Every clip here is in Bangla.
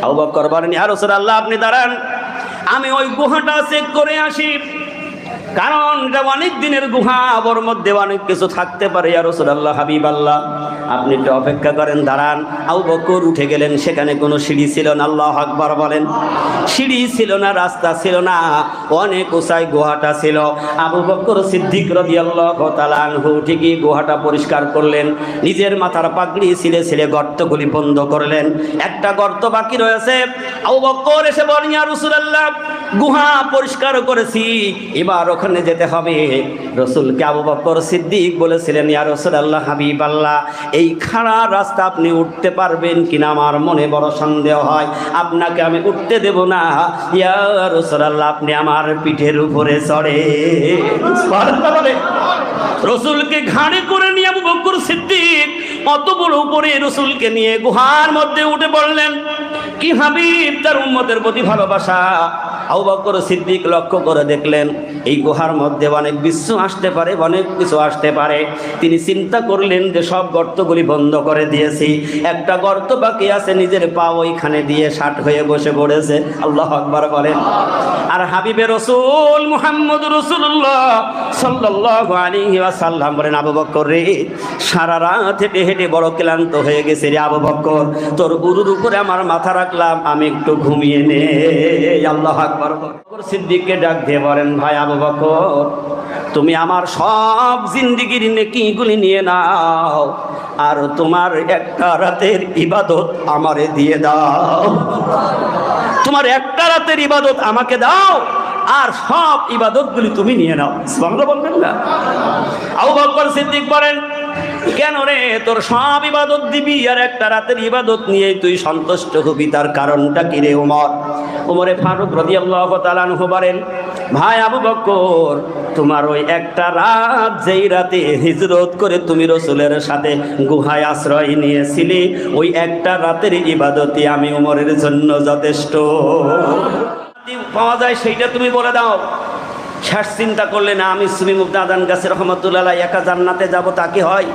আবু বকর বলেন, ইয়া রাসূলুল্লাহ আপনি দাঁড়ান, আমি ওই গুহাটা চেক করে আসি, কারণ এটা অনেক দিনের গুহা, ওর মধ্যে অনেক কিছু থাকতে পারে। ইয়া রাসূলুল্লাহ, হাবিবাল্লাহ আপনি একটু অপেক্ষা করেন, দাঁড়ান। আবু বকর উঠে গেলেন, সেখানে কোনো সিঁড়ি ছিল না। আল্লাহু আকবার বলেন। সিঁড়ি ছিল না, রাস্তা ছিল না, অনেক উঁচাই গুহাটা ছিল। আবু বকর সিদ্দিক রাদিয়াল্লাহু তাআলা আনহু ঠিকই গুহাটা পরিষ্কার করলেন, নিজের মাথার পাগড়ি ছিলে ছিলে গর্তগুলি বন্ধ করলেন। একটা গর্ত বাকি রয়েছে। আবু বকর এসে বলেন, ইয়া রাসূলুল্লাহ গুহা পরিষ্কার করেছি, এবার ওখানে যেতে হবে। রাসূলকে আবু বকর সিদ্দিক বলেছিলেন, ইয়া রাসূলুল্লাহ, হাবিবাল্লাহ এই খাড়া রাস্তা আপনি উঠতে পারবেন কিনা আমার মনে বড় সন্দেহ হয়, আপনাকে আমি উঠতে দেব না। ইয়া রাসূলুল্লাহ আপনি আমার পিঠের উপরে চড়ে। রাসূলকে ঘাড়ে করে নিয়ে আবু বকর সিদ্দিক অত বড় উপরে রাসূলকে নিয়ে গুহার মধ্যে উঠে পড়লেন। কি হাবিব তার উম্মতের প্রতি ভালোবাসা! আবু বকর সিদ্দিক লক্ষ্য করে দেখলেন এই গুহার মধ্যে অনেক বিচ্ছু আসতে পারে, অনেক কিছু আসতে পারে। তিনি চিন্তা করলেন যে সব গর্তগুলি বন্ধ করে দিয়েছি, একটা গর্ত বাকি আছে, নিজের পা ওইখানে দিয়ে ষাট হয়ে বসে পড়েছে। আল্লাহু আকবার বলেন। আর হাবিবে রাসূল মুহাম্মদুর রাসূলুল্লাহ সাল্লাল্লাহু আলাইহি ওয়াসাল্লাম বলেন, আবু বকর রে, সারা রাত হেঁটে হেঁটে বড় ক্লান্ত হয়ে গেছে রে আবু বকর, তোর গুরুর উপরে আমার মাথা রাখলাম, আমি একটু ঘুমিয়ে নে। আল্লাহু আকবার। সিদ্দিককে ডাক দিয়ে বলেন, ভাই আবু বকর, তুমি আমার সব জিন্দেগির নেকিগুলি নিয়ে নাও, আর তোমার একটা রাতের ইবাদত আমারে দিয়ে দাও। তোমার একটা রাতের ইবাদত আমাকে দাও, আর সব ইবাদতগুলি তুমি নিয়ে নাও। সুবহানাল্লাহ বলবেন না? আবু বকর সিদ্দিক বলেন, কেন রে, তোর সব ইবাদত দিবি আর একটা রাতের ইবাদত নিয়ে তুই সন্তুষ্ট হবি, তার কারণটা কি রে ওমর? ওমরে ফারুক রাদিয়াল্লাহু তাআলা আনহু বলেন, ভাই আবু বকর, তোমার ওই একটা রাত যেই রাতে হিজরত করে তুমি রাসূলের সাথে গুহায় আশ্রয় নিয়েছিলে, ওই একটা রাতের ইবাদতই আমি ওমরের জন্য যথেষ্ট। পাওয়া যায় সেইটা তুমি বলে দাও। শেষ চিন্তা করলে না, আমি সুফি মুফতি আদান গাছী রহমাতুল্লাহ আলাইহি একা জান্নাতে যাব তা কি হয়?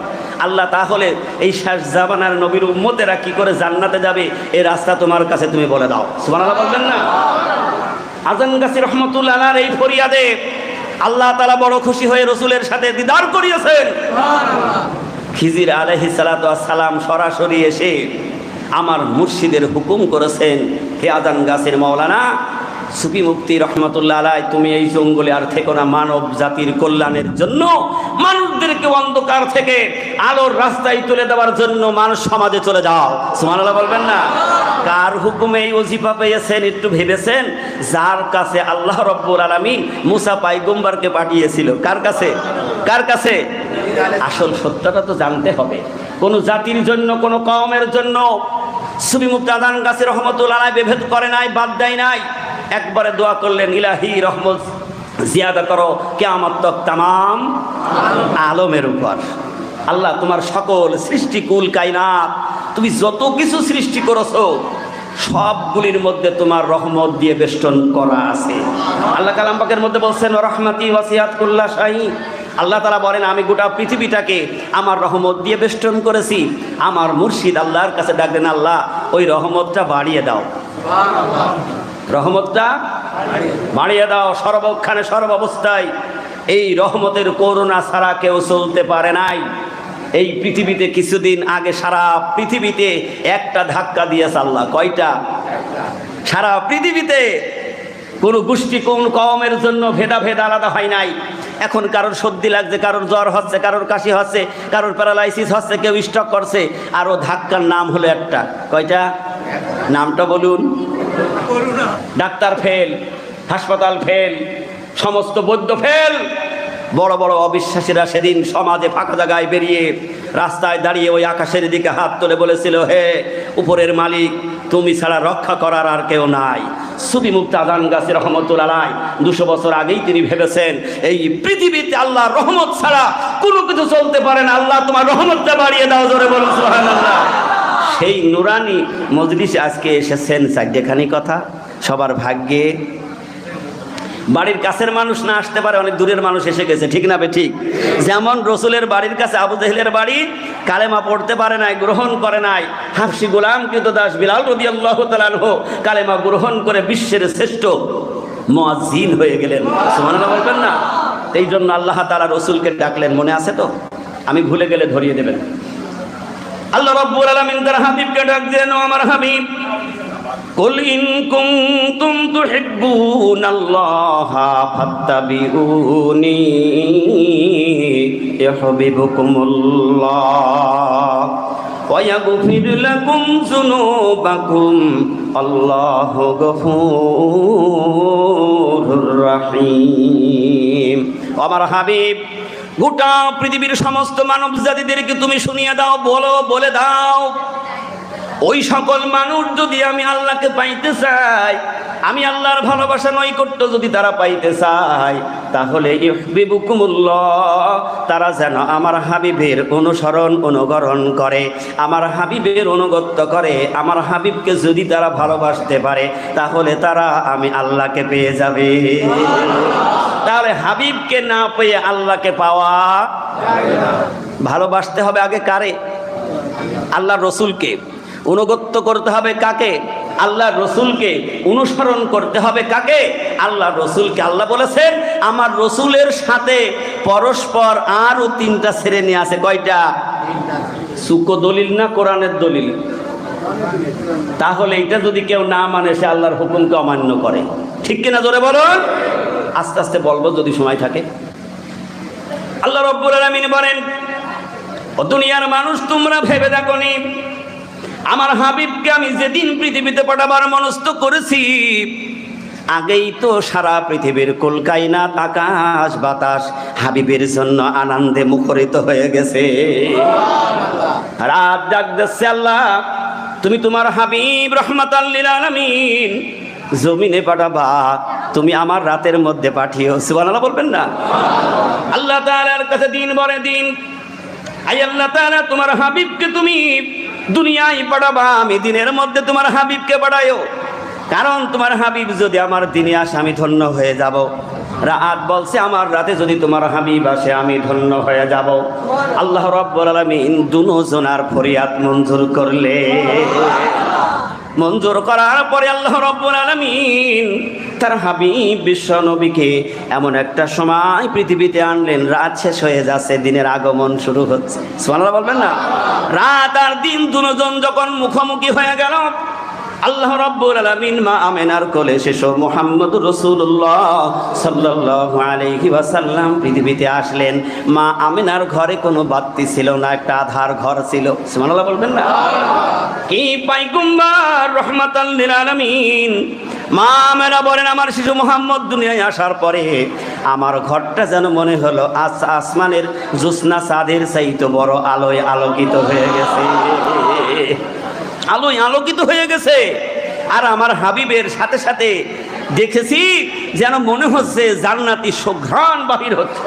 আল্লাহ তাহলে এই শেষ জামানার নবীর উম্মতেরা কি করে জান্নাতে যাবে, এই রাস্তা তোমার কাছে তুমি বলে দাও। সুবহানাল্লাহ বলবেন না? আদান গাছী রহমাতুল্লাহ আলাইহির এই ফরিয়াদে আল্লাহ তাআলা বড় খুশি হয়ে রাসূলের সাথে দিদার করিয়েছেন। খিজির আলাইহিস সালাতু ওয়াস সালাম সরাসরি এসে আমার মুর্শিদের হুকুম করেছেন, হে আদান গাছীর মাওলানা সুফি মুফতি রহমাতুল্লাহ আলাইহি, তুমি এই জঙ্গলে আর থেকো না, মানব জাতির কল্যাণের জন্য, মানুষদেরকে অন্ধকার থেকে আলোর রাস্তায় তুলে দেওয়ার জন্য মানুষ সমাজে চলে যাও। সুবহানাল্লাহ বলবেন না? কার হুকুমে এই ওজিফা পেয়েছেন একটু ভেবেছেন? যার কাছে আল্লাহ রাব্বুল আলামিন মুসা পয়গম্বরকে পাঠিয়েছিল। কার কাছে? কার কাছে? আসল সত্যটা তো জানতে হবে। কোন জাতির জন্য, কোন কওমের জন্য সুফি মুফতি আদান গাছী রহমাতুল্লাহ আলাইহি বিভেদ করে নাই, বাদ দেয় নাই। একবারে দোয়া করলেন, ইলাহি রহমত জিয়াদা করো কিয়ামত তক তামাম আলমের উপর। আল্লাহ তোমার সকল সৃষ্টি কুল কায়নাত, তুমি যত কিছু সৃষ্টি করেছো সবগুলির মধ্যে তোমার রহমত দিয়ে বেষ্টন করা আছে। আল্লাহ কালাম পাকের মধ্যে বলছেন, রহমতি ওয়াসিয়াত কুল্লা শাই। আল্লাহ তাআলা বলেন, আমি গোটা পৃথিবীটাকে আমার রহমত দিয়ে বেষ্টন করেছি। আমার মুর্শিদ আল্লাহর কাছে ডাকলেন, আল্লাহ ওই রহমতটা বাড়িয়ে দাও, রহমতটা বাড়িয়ে দাও সর্বক্ষণে সর্বাবস্থায়। এই রহমতের করুণা ছাড়া কেউ চলতে পারে নাই। এই পৃথিবীতে কিছুদিন আগে সারা পৃথিবীতে একটা ধাক্কা দিয়েছে আল্লাহ। কয়টা? সারা পৃথিবীতে কোনো গোষ্ঠী, কোন কওমের জন্য ভেদাভেদ আলাদা হয় নাই। এখন কারোর সর্দি লাগছে, কারোর জ্বর হচ্ছে, কারোর কাশি হচ্ছে, কারোর প্যারালাইসিস হচ্ছে, কেউ স্ট্রোক করছে, আর ও ধাক্কার নাম হলো একটা। কয়টা? নামটা বলুন। ডাক্তার ফেল, হাসপাতাল ফেল, সমস্ত বৈদ্য ফেল। বড় বড় অবিশ্বাসীরা সেদিন সমাজে ফাঁকা জায়গায় বেরিয়ে রাস্তায় দাঁড়িয়ে ওই আকাশের দিকে হাত তুলে বলেছিল, হে উপরের মালিক, তুমি ছাড়া রক্ষা করার আর কেউ নাই। সুফি মুফতি আদান গাছী রহমাতুল্লাহ আলাইহি 200 বছর আগেই তিনি ভেবেছেন এই পৃথিবীতে আল্লাহর রহমত ছাড়া কোনো কিছু চলতে পারে না। আল্লাহ তোমার রহমতটা বাড়িয়ে দাও, জোরে বলুন সুবহানাল্লাহ। সেই নুরানি মজলিসে আজকে এসেছেন। চারটেখানি কথা সবার ভাগ্যে বাড়ির কাছের মানুষ না আসতে পারে, অনেক দূরের মানুষ এসে গেছে, ঠিক না বে ঠিক? যেমন রসুলের বাড়ির কাছে আবু জেহেলের বাড়ি, কালেমা পড়তে পারে নাই, গ্রহণ করে নাই। হাফসি গোলাম কৃতদাস বিলাল রাদিয়াল্লাহু তাআলা আনহু কালেমা গ্রহণ করে বিশ্বের শ্রেষ্ঠ মুয়াজ্জিন হয়ে গেলেন। সুবহানাল্লাহ বলবেন না? এই জন্য আল্লাহ তাআলা রসুলকে ডাকলেন, মনে আছে তো? আমি ভুলে গেলে ধরিয়ে দেবেন। আল্লাহ রাব্বুল আলামিন তার হাবিবকে ডাক দিলেন, ও আমার হাবিব, কুল ইন কুনতুম তুহিব্বুনাল্লাহা ফাত্তাবিউনি ইউহিব্বুকুমুল্লাহ ওয়া ইয়াগফির লাকুম যুনুবাকুম আল্লাহু গফুরুর রহিম। আমার হাবিব, গোটা পৃথিবীর সমস্ত মানব জাতিদেরকে তুমি শুনিয়ে দাও, বলে দাও, ওই সকল মানুষ যদি আমি আল্লাহকে পাইতে চাই, আমি আল্লাহর ভালোবাসা নৈকট্য যদি তারা পাইতে চায়, তাহলে ইউহিব্বুকুমুল্লাহ, তারা যেন আমার হাবিবের অনুসরণ অনুকরণ করে, আমার হাবিবের অনুগত্য করে। আমার হাবিবকে যদি তারা ভালোবাসতে পারে, তাহলে তারা আমি আল্লাহকে পেয়ে যাবে। তাহলে হাবিবকে না পেয়ে আল্লাহকে পাওয়া যাবে না। ভালোবাসতে হবে আগে কারে? আল্লাহর রসুলকে। অনুগত্য করতে হবে কাকে? আল্লাহর রসুলকে। অনুসরণ করতে হবে কাকে? আল্লাহর রসুলকে। আল্লাহ বলেছেন আমার রসুলের সাথে পরস্পর আরো তিনটা শ্রেণী আছে। কয়টা? সুকো দলিল না কোরআনের দলিল? তাহলে এটা যদি কেউ না মানে, সে আল্লাহর হুকুমকে অমান্য করে। ঠিক কিনা জোরে বলুন? আস্তে আস্তে বলবো যদি সময় থাকে। আল্লাহ রাব্বুল আলামিন বলেন, ও দুনিয়ার মানুষ, তোমরা ভেবে দেখোনি আমার হাবিবকে আমি যেদিন পৃথিবীতে পাঠাবার মনস্থ করেছি, আগেই তো সারা পৃথিবীর কুলকায়নাত, আকাশ বাতাস হাবিবের জন্য আনন্দে মুখরিত হয়ে গেছে। রাত ডাক দিচ্ছে, আল্লাহ তুমি তোমার হাবিব রহমাতাল লিল আলামিন জমিনে পাঠাবা, তুমি আমার রাতের মধ্যে পাঠিও। সুবহানাল্লাহ বলবেন না? আল্লাহ তাআলার কাছে দিন বলে দিন, আই আল্লাহ তাআলা তোমার হাবিবকে তুমি দুনিয়ায় পাঠাবা, আমি দিনের মধ্যে তোমার হাবিবকে পাঠাইও। কারণ তোমার হাবিব যদি আমার দিনে আসে আমি ধন্য হয়ে যাব। রাত বলছে আমার রাতে যদি তোমার হাবিব আসে আমি ধন্য হয়ে যাব। আল্লাহ রাব্বুল আলামিন দুজনার ফরিয়াদ মঞ্জুর করলে, মঞ্জুর করার পরে আল্লাহ রাব্বুল আলামিন তার হাবিব বিশ্ব নবীকে এমন একটা সময় পৃথিবীতে আনলেন, রাত শেষ হয়ে যাচ্ছে, দিনের আগমন শুরু হচ্ছে। সুবহানাল্লাহ বলবেন না? রাত আর দিন দুজন যখন মুখোমুখি হয়ে গেল, আল্লাহ রাব্বুল আলামিন মা আমেনার কোলে শিশু মুহাম্মদুর রাসূলুল্লাহ সাল্লাল্লাহু আলাইহি ওয়াসাল্লাম পৃথিবীতে আসলেন। মা আমেনার ঘরে কোনো বাতি ছিল না, একটা আধার ঘর ছিল। সুবহানাল্লাহ বলবেন না? কি পয়গম্বর রহমাতাল লিল আলামিন মা আমেনা বলেন, আমার শিশু মুহাম্মদ দুনিয়ায় আসার পরে আমার ঘরটা যেন মনে হলো আসমানের জ্যোৎস্না চাঁদের চাইতে বড় আলোয় আলোকিত হয়ে গেছে, আলোয় আলোকিত হয়ে গেছে। আর আমার হাবিবের সাথে সাথে দেখেছি যেন মনে হচ্ছে জান্নাতি সুঘ্রাণ বাহির হচ্ছে।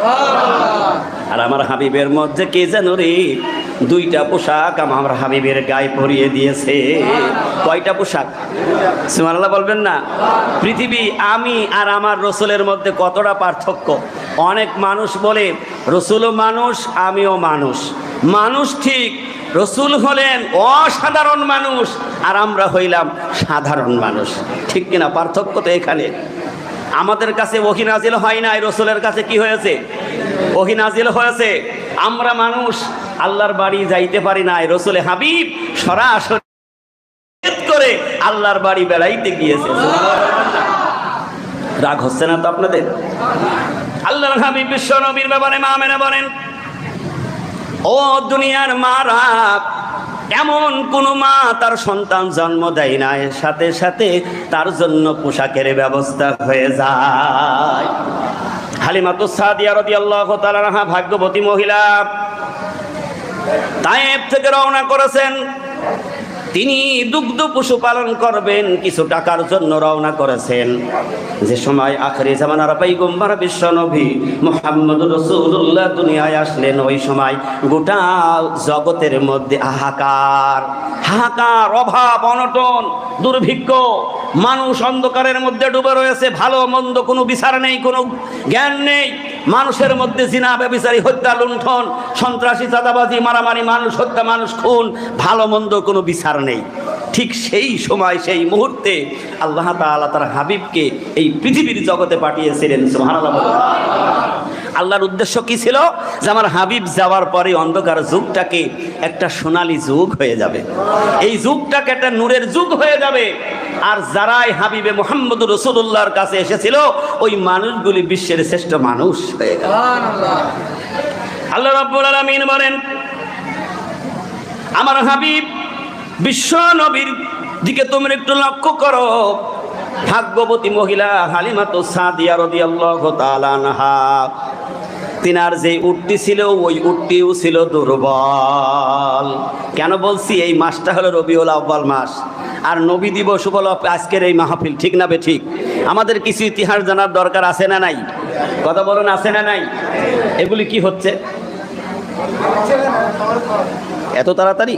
আর আমার হাবিবের মধ্যে কে যেন রে দুইটা পোশাক আমার হাবিবের গায়ে পরিয়ে দিয়েছে। কয়টা পোশাক? সুবহানাল্লাহ বলবেন না? পৃথিবী আমি আর আমার রসুলের মধ্যে কতটা পার্থক্য। অনেক মানুষ বলে রসুলও মানুষ আমিও মানুষ। মানুষ ঠিক, রসুল হলেন অসাধারণ মানুষ আর আমরা হইলাম সাধারণ মানুষ। ঠিক কিনা? পার্থক্য তো এখানে। আমাদের কাছে ওহী নাজিল হয় নাই, রসুলের কাছে কি হয়েছে? ওহী নাজিল হয়েছে। আমরা মানুষ আল্লাহর বাড়ি যাইতে পারি নাই, রসুলে হাবিব সরাসরি করে আল্লাহর বাড়ি বেড়াইতে গিয়েছে। রাগ হচ্ছে না তো আপনাদের? আল্লাহর হাবিব বিশ্ব নবীর ব্যাপারে মা আমেনা বলেন, ও দুনিয়ার মারা, এমন কোন মা তার সন্তান জন্ম দেয় না, এর সাথে সাথে তার জন্য পোশাকের ব্যবস্থা হয়ে যায়। হালিমাতুস সাদিয়া রাদিয়াল্লাহু তাআলা আনহা ভাগ্যবতী মহিলা, তায়েফ থেকে রওনা করেছেন। তিনি দুগ্ধ পশুপালন করবেন, কিছু টাকার জন্য রওনা করেছেন। যে সময় আখিরি জামানার পয়গম্বর বিশ্ব নবী মুহাম্মদুর রাসূলুল্লাহ দুনিয়ায় আসলেন, ওই সময় গোটা জগতের মধ্যে হাহাকার, অভাব, অনটন, দুর্ভিক্ষ, মানুষ অন্ধকারের মধ্যে ডুবে রয়েছে। ভালো মন্দ কোনো বিচার নেই, কোনো জ্ঞান নেই। মানুষের মধ্যে জিনা, ব্যভিচারী, হত্যা, লুণ্ঠন, সন্ত্রাসী, চাঁদাবাজি, মারামারি, মানুষ হত্যা, মানুষ খুন, ভালো মন্দ কোনো বিচার নেই। ঠিক সেই সময়, সেই মুহূর্তে আল্লাহ তাআলা তার হাবিবকে এই পৃথিবীর জগতে পাঠিয়েছিলেন। সুবহানাল্লাহ। আল্লাহর উদ্দেশ্য কি ছিল? যে আমার হাবিব যাওয়ার পরে অন্ধকার যুগটাকে একটা সোনালী যুগ হয়ে যাবে, এই যুগটাকে একটা নূরের যুগ হয়ে যাবে। আর যারাই হাবিবে মুহাম্মদুর রাসূলুল্লাহর কাছে এসেছিল, ওই মানুষগুলি বিশ্বের শ্রেষ্ঠ মানুষ হয়ে গেল। আল্লাহ রাব্বুল আলামিন বলেন, আমার হাবিব বিশ্ব নবীর দিকে তোমরা একটু লক্ষ্য করো। ভাগ্যবতী মহিলা হালিমাতুস সাদিয়া রাদিয়াল্লাহু তাআলা আনহা, তিনার যে উটটি ছিল, ওই উটটিও ছিল দুর্বল। কেন বলছি? এই মাসটা হলো রবিউল আউয়াল মাস, আর নবী দিবস উপলক্ষে আজকের এই মাহফিল। ঠিক না বে ঠিক? আমাদের কিছু ইতিহাস জানার দরকার আছে না নাই? কথা বলুন, আছে না নাই? এগুলি কি হচ্ছে এত তাড়াতাড়ি?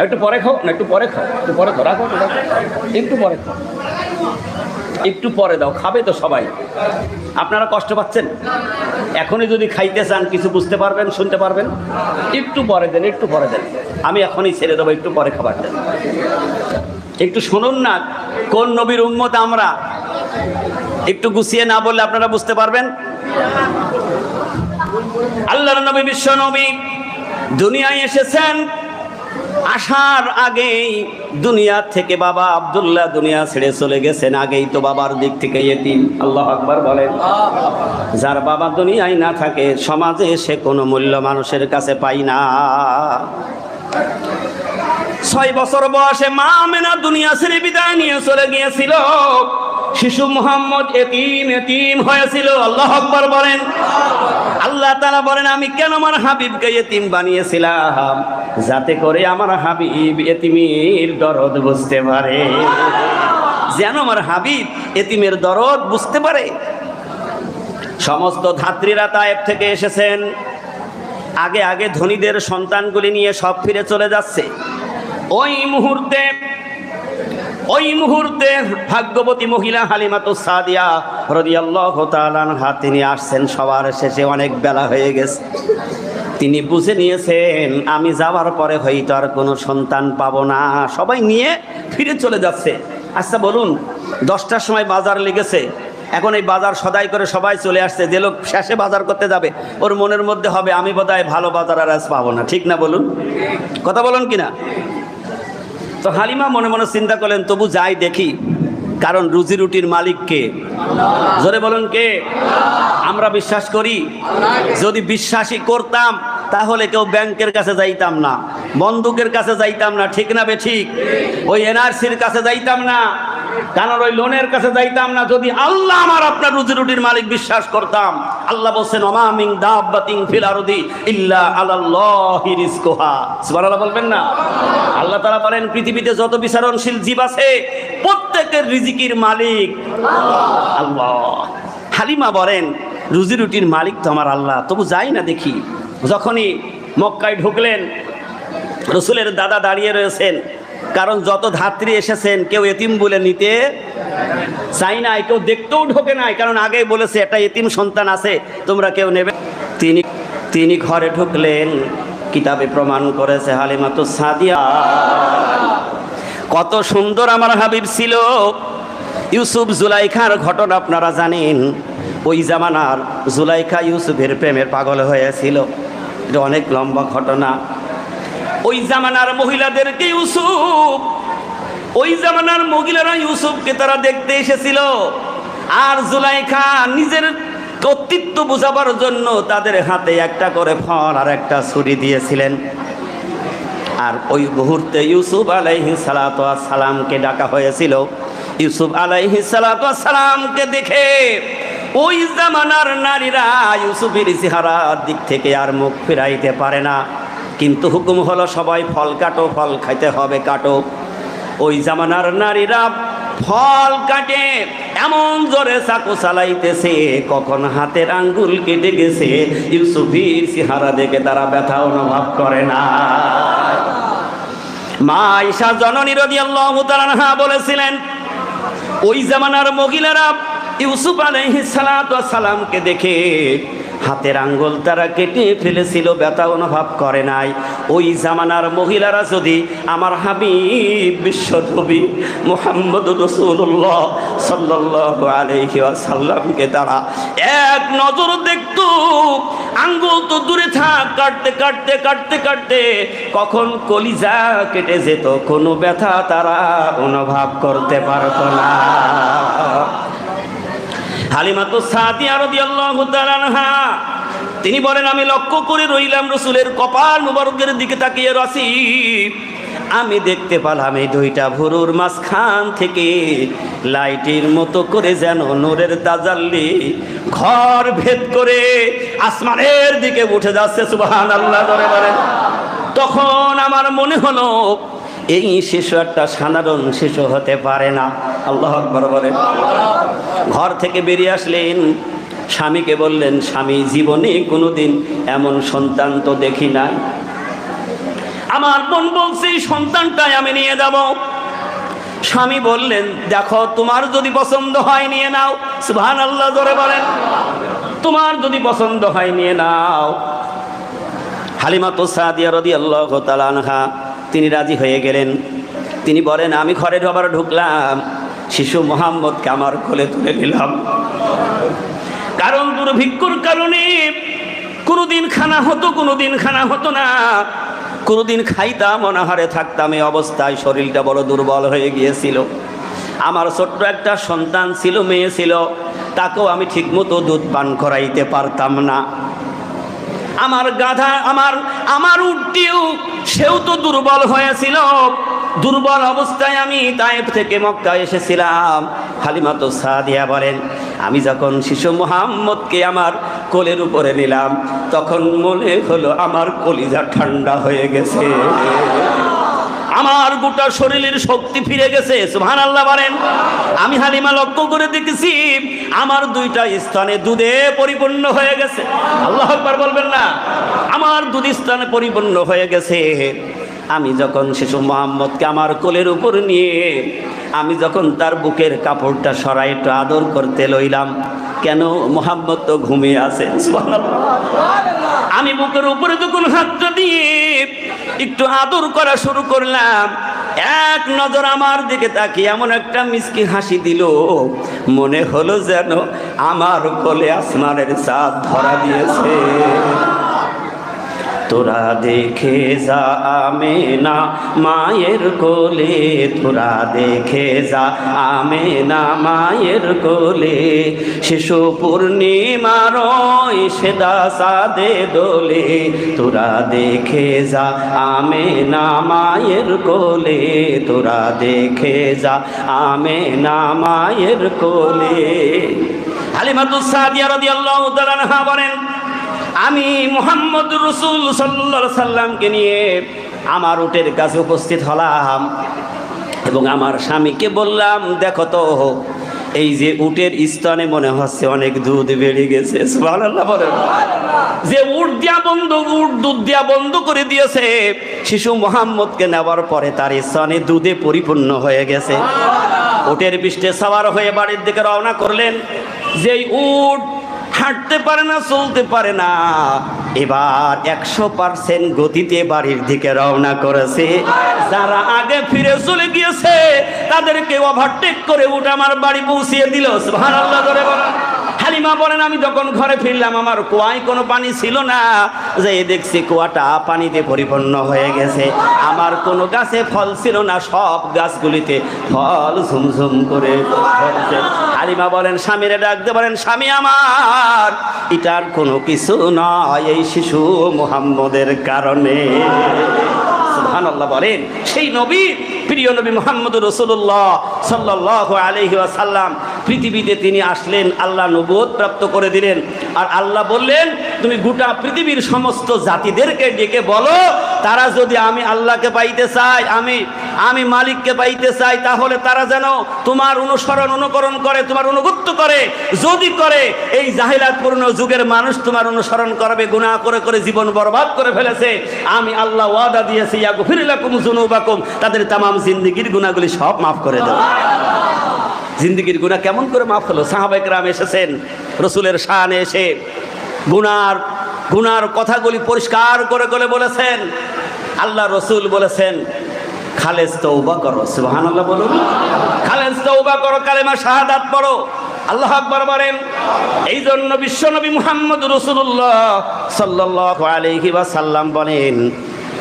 একটু পরে খাও না, একটু পরে খাও, একটু পরে খাও, রাখো, একটু পরে খাও, একটু পরে দাও, খাবে তো সবাই। আপনারা কষ্ট পাচ্ছেন? এখনই যদি খাইতে চান, কিছু বুঝতে পারবেন, শুনতে পারবেন, একটু পরে দেন, একটু পরে দেন। আমি এখনই ছেড়ে দেবো, একটু পরে খাবার দেন। একটু শুনুন না, কোন নবীর উম্মত আমরা। একটু গুছিয়ে না বললে আপনারা বুঝতে পারবেন। আল্লাহর নবী বিশ্ব নবী দুনিয়ায় এসেছেন, আসার আগেই দুনিয়া থেকে বাবা আব্দুল্লাহ দুনিয়া ছেড়ে চলে গেছেন। আগেই তো বাবার দিক থেকে ইয়েতিম। আল্লাহু আকবার বলেন। যার বাবা দুনিয়ায় না থাকে, সমাজে সে কোনো মূল্য মানুষের কাছে পায় না। 6 বছর বয়সে মা আমেনা দুনিয়া ছেড়ে বিদায় নিয়ে চলে গিয়েছিল। শিশু মুহাম্মদ এতিম হয়েছিল। আল্লাহু আকবার বলেন। আল্লাহ তাআলা বলেন, আমি কেন আমার হাবিবকে এতিম বানিয়েছিলাম? যাতে করে আমার হাবিব এতিমের দরদ বুঝতে পারে, যেন আমার হাবিব এতিমের দরদ বুঝতে পারে। সমস্ত ধাত্রীরা তায়েফ থেকে এসেছেন। আগে আগে ধনীদের সন্তানগুলি নিয়ে সব ফিরে চলে যাচ্ছে। ওই মুহূর্তে ভাগ্যবতী মহিলা হালিমাতুস সাদিয়া রাদিয়াল্লাহু তাআলা আনহা তিনি আসছেন সবার শেষে। অনেক বেলা হয়ে গেছে। তিনি বুঝে নিয়েছেন, আমি যাওয়ার পরে হয়তো আর কোনো সন্তান পাবো না। সবাই নিয়ে ফিরে চলে যাচ্ছে। আচ্ছা বলুন, 10টার সময় বাজার লেগেছে, এখন এই বাজার সদাই করে সবাই চলে আসছে। যে লোক শেষে বাজার করতে যাবে, ওর মনের মধ্যে হবে, আমি বোধহয় ভালো বাজার আর আজ পাবো না। ঠিক না বলুন? কথা বলুন কিনা? তো হালিমা মনে মনে চিন্তা করলেন, তবু যাই দেখি, কারণ রুজি রুটির মালিক কে? জোরে বলুন কে? আমরা বিশ্বাস করি। যদি বিশ্বাসই করতাম, তাহলে কেউ ব্যাংকের কাছে যাইতাম না, বন্দুকের কাছে যাইতাম না। ঠিক না বে ঠিক? ওই এনআরসির কাছে যাইতাম না, কারণ ওই লোনের কাছে যাইতাম না। যদি আল্লাহ আমার আপনার রুজি রুটির মালিক বিশ্বাস করতাম। আল্লাহ বলছেন, ওমা মিন দাব্বাতিন ফিল আরদি ইল্লা আলাল্লাহি রিজকুহা। সুবহানাল্লাহ বলবেন না? আল্লাহ তাআলা বলেন, পৃথিবীতে যত বিচারণশীল জীব আছে, প্রত্যেকের রিজিকের মালিক আল্লাহ। হালিমা বলেন, রুজি রুটির মালিক তো আমার আল্লাহ, তবু যাই না দেখি। যখনই মক্কায় ঢুকলেন, রসুলের দাদা দাঁড়িয়ে রয়েছেন। কারণ যত ধাত্রী এসেছেন, কেউ এতিম বলে নিতে চাই নাই, কেউ দেখতেও ঢোকে নাই। কারণ আগে বলেছে একটা এতিম সন্তান আছে, তোমরা কেউ নেবে। তিনি ঘরে ঢুকলেন, কিতাবে প্রমাণ করেছে হালিমাতুস সাদিয়া কত সুন্দর আমার হাবিব ছিল। ইউসুফ জুলাইখার ঘটনা আপনারা জানেন। ওই জামানার জুলাইখা ইউসুফের প্রেমের পাগল হয়েছিল। এটা অনেক লম্বা ঘটনা। ওই জামানার মহিলাদেরকে ওই জামানার মহিলারা ইউসুফকে তারা দেখতে এসেছিল। আর জুলাইখা নিজের কর্তৃত্ব বোঝাবার জন্য তাদের হাতে একটা করে ফল আর একটা ছুরি দিয়েছিলেন। আর ওই মুহূর্তে ইউসুফ আলাইহিস সালাতু ওয়াস সালামকে ডাকা হয়েছিল। ইউসুফ আলাইহিস সালাতু ওয়াস সালামকে দেখে ওই জামানার নারীরা ইউসুফের চেহারার দিক থেকে আর মুখ ফিরাইতে পারে না। কিন্তু হুকুম হলো সবাই ফল কাটো, ফল খাইতে হবে, কাটো। ওই জামানার নারীরা ফল কাটে এমন জোরে চাকু চালাইতেছে, কখন হাতের আঙ্গুল কেটে গেছে ইউসুফের চেহারা দেখে তারা ব্যথা অনুভব করে না। মা আয়েশা জননী রাদিয়াল্লাহু তাআলা আনহা বলেছিলেন, ওই জামানার মহিলারা ইউসুফ আলাইহিস সালাতু ওয়াস সালামকে দেখে হাতের আঙ্গুল তারা কেটে ফেলেছিল, ব্যথা অনুভব করে নাই। ওই জামানার মহিলারা যদি আমার হাবিব বিশ্বনবী মুহাম্মদুর রাসূলুল্লাহ সাল্লাল্লাহু আলাইহি ওয়াসাল্লামকে তারা এক নজর দেখতো, আঙ্গুল তো দূরে থাক, কাটতে কাটতে কাটতে কাটতে কখন কলিজা কেটে যেত, কোনো ব্যথা তারা অনুভব করতে পারত না। হালিমাতুস সাদিয়া রাদিয়াল্লাহু তাআলা আনহা তিনি বলেন, আমি লক্ষ্য করে রইলাম রাসূলের কপাল মুবারকের দিকে তাকিয়ে রসি, আমি দেখতে পেলাম এই দুইটা ভুরুর মাঝখান থেকে লাইটের মতো করে যেন নূরের তাজাল্লি ঘর ভেদ করে আসমানের দিকে উঠে যাচ্ছে। সুবহানাল্লাহ জোরে বলেন। তখন আমার মনে হলো এই শিশু একটা সাধারণ শিশু হতে পারে না। আল্লাহু আকবার বলেন। ঘর থেকে বেরিয়ে আসলেন, স্বামীকে বললেন, স্বামী জীবনে কোনোদিন এমন সন্তান তো দেখি নাই, আমার বোন বলছে সন্তানটাই আমি নিয়ে যাব। স্বামী বললেন, দেখো তোমার যদি পছন্দ হয় নিয়ে নাও। সুবহানাল্লাহ জোরে বলেন। তোমার যদি পছন্দ হয় নিয়ে নাও। হালিমাতুস সাদিয়া রাদিয়াল্লাহু তাআলা আনহা তিনি রাজি হয়ে গেলেন। তিনি বলেন, আমি ঘরে আবার ঢুকলাম, শিশু মুহাম্মদকে আমার কোলে তুলে নিলাম। কারণ দুর্ভিক্ষর কারণে কোনোদিন খানা হতো, কোনোদিন খানা হতো না, কোনোদিন খাইতাম অনাহারে থাকতাম। এই অবস্থায় শরীরটা বড় দুর্বল হয়ে গিয়েছিল। আমার ছোট্ট একটা সন্তান ছিল, মেয়ে ছিল, তাকেও আমি ঠিকমতো দুধ পান করাইতে পারতাম না। আমার গাধা, আমার উটটিও, সেও তো দুর্বল হয়েছিল। দুর্বল অবস্থায় আমি তায়েফ থেকে মক্কা এসেছিলাম। হালিমাতুস সাদিয়া বলেন, আমি যখন শিশু মুহাম্মদকে আমার কোলের উপরে নিলাম, তখন মনে হলো আমার কলিজা ঠান্ডা হয়ে গেছে, আমার গোটা শরীরের শক্তি ফিরে গেছে। সুবহানাল্লাহ বলেন। আমি হালিমা লক্ষ্য করে দেখেছি আমার দুইটা স্থানে দুধে পরিপূর্ণ হয়ে গেছে। আল্লাহু আকবার বলবেন না? আমার দুধ স্থানে পরিপূর্ণ হয়ে গেছে। আমি যখন শিশু মুহাম্মদকে আমার কোলের উপর নিয়ে আমি যখন তার বুকের কাপড়টা সরাই একটু আদর করতে লইলাম, কেন মুহাম্মদ তো ঘুমিয়ে আছে। সুবহানাল্লাহ। আমি বুকের উপরে যখন হাতটা দিয়ে একটু আদর করা শুরু করলাম, এক নজর আমার দিকে তাকিয়ে এমন একটা মিষ্টি হাসি দিল, মনে হলো যেন আমার কোলে আসমানের চাঁদ ধরা দিয়েছে। তোরা দেখে যা আমেনা মায়ের কোলে, তোরা দেখে যা আমেনা মায়ের কোলে, শিশু পূর্ণিমার সেদা সাদে দোলে, তোরা দেখে যা আমেনা মায়ের কোলে, তোরা দেখে যা আমেনা মায়ের কোলে। হালিমাতুস সাদিয়া রাদিয়াল্লাহু তাআলা আনহা বলেন, আমি মুহাম্মদুর রাসূল সাল্লাল্লাহু আলাইহি সাল্লামকে নিয়ে আমার উটের কাছে উপস্থিত হলাম এবং আমার স্বামীকে বললাম, দেখো তো এই যে উটের স্তনে মনে হচ্ছে অনেক দুধ বেড়ে গেছে। সুবহানাল্লাহ বলেন। যে উট দুধ দিয়া বন্ধ করে দিয়েছে, শিশু মুহাম্মদকে নেওয়ার পরে তার স্তনে দুধে পরিপূর্ণ হয়ে গেছে। উটের পৃষ্ঠে সওয়ার হয়ে বাড়ির দিকে রওনা করলেন। যেই উট হাঁটতে পারে না, চলতে পারে না, এবার 100% গতিতে বাড়ির দিকে রওনা করেছে। যারা আগে ফিরে চলে গিয়েছে তাদেরকে ওভারটেক করে উঠে আমার বাড়ি পৌঁছিয়ে দিল। সুবহানাল্লাহ করে বলেন। হালিমা বলেন, আমি যখন ঘরে ফিরলাম আমার কুয়ায় কোনো পানি ছিল না, যে দেখছি কুয়াটা পানিতে পরিপূর্ণ হয়ে গেছে। আমার কোনো গাছে ফল ছিল না, সব গাছগুলিতে ফল ঝুমঝুম করে ধরছে। হালিমা বলেন, স্বামীরে ডাকতে বলেন, স্বামী আমার, এটার কোনো কিছু নয়, এই শিশু মুহাম্মদের কারণে। সুবহানাল্লাহ বলেন। সেই নবী, প্রিয় নবী মুহাম্মদুর রাসূলুল্লাহ সাল্লাল্লাহু আলাইহি ওয়াসাল্লাম পৃথিবীতে তিনি আসলেন, আল্লাহ নবুয়ত প্রাপ্ত করে দিলেন। আর আল্লাহ বললেন, তুমি গোটা পৃথিবীর সমস্ত জাতিদেরকে ডেকে বলো তারা যদি আমি আল্লাহকে পাইতে চাই, আমি মালিককে পাইতে চাই, তাহলে তারা যেন তোমার অনুকরণ করে, তোমার অনুগত্য করে। যদি করে, এই জাহিলাতপূর্ণ যুগের মানুষ তোমার অনুসরণ করবে, গুনাহ করে করে জীবন বরবাদ করে ফেলেছে। আমি আল্লাহ ওয়াদা দিয়েছি, ইয়াগফির লাকুম যুনুবাকুম, তাদের তামাম জিন্দেগীর গুনাহগুলি সব মাফ করে দেব। জিন্দেগীর গুনাহ কেমন করে মাফ হলো? সাহাবায়ে কেরাম এসেছেন রাসূলের শানে এসে গুনার কথাগুলি পরিষ্কার করে করে বলেছেন। আল্লাহ রাসূল বলেছেন, খালেস তওবা করো। সুবহানাল্লাহ বলুন। খালেস তওবা করো, কালেমা শাহাদাত পড়ো, আল্লাহু আকবার বলেন। এই জন্য বিশ্বনবী মুহাম্মদ রাসূলুল্লাহ সাল্লাল্লাহু আলাইহি ওয়াসাল্লাম বলেন,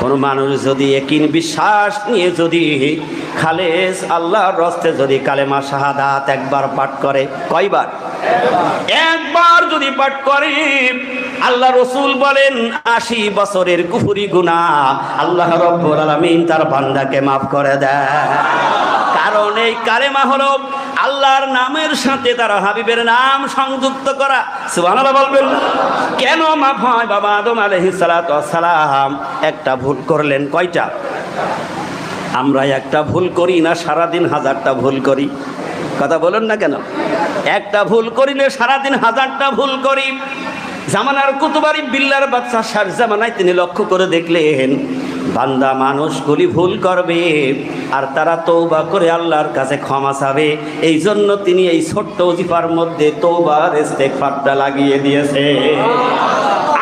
কোন মানুষ যদি ইয়াকিন বিশ্বাস নিয়ে যদি খালেস আল্লাহর রাস্তে যদি কালেমা শাহাদাত একবার পাঠ করে, কয়বার? একবার যদি পাঠ করে, আল্লাহ রাসূল বলেন 80 বছরের কুফরি গুনাহ আল্লাহ রাব্বুল আলামিন তার বান্দাকে মাফ করে দেয়। কারণ এই কালেমা হলো আল্লাহর নামের সাথে তার হাবিবের নাম সংযুক্ত করা। সুবহানাল্লাহ বলবেন। কেন মাফ হয়? বাবা আদম আলাইহিস সালাতু ওয়াস সালাম একটা ভুল করলেন। কয়টা? আমরা একটা ভুল করি না সারাদিন হাজারটা ভুল করি? কথা বলেন না কেন? একটা ভুল করিলে সারাদিন হাজারটা ভুল করি। জামানার কুতুবারি বিল্লার বাদশা শাহ জামানায় তিনি লক্ষ্য করে দেখলেন, বান্দা মানুষগুলি ভুল করবে আর তারা তওবা করে আল্লাহর কাছে ক্ষমা চাবে। এই জন্য তিনি এই ছোট্ট ওজিফার মধ্যে তওবার ইস্তেগফারটা লাগিয়ে দিয়েছে।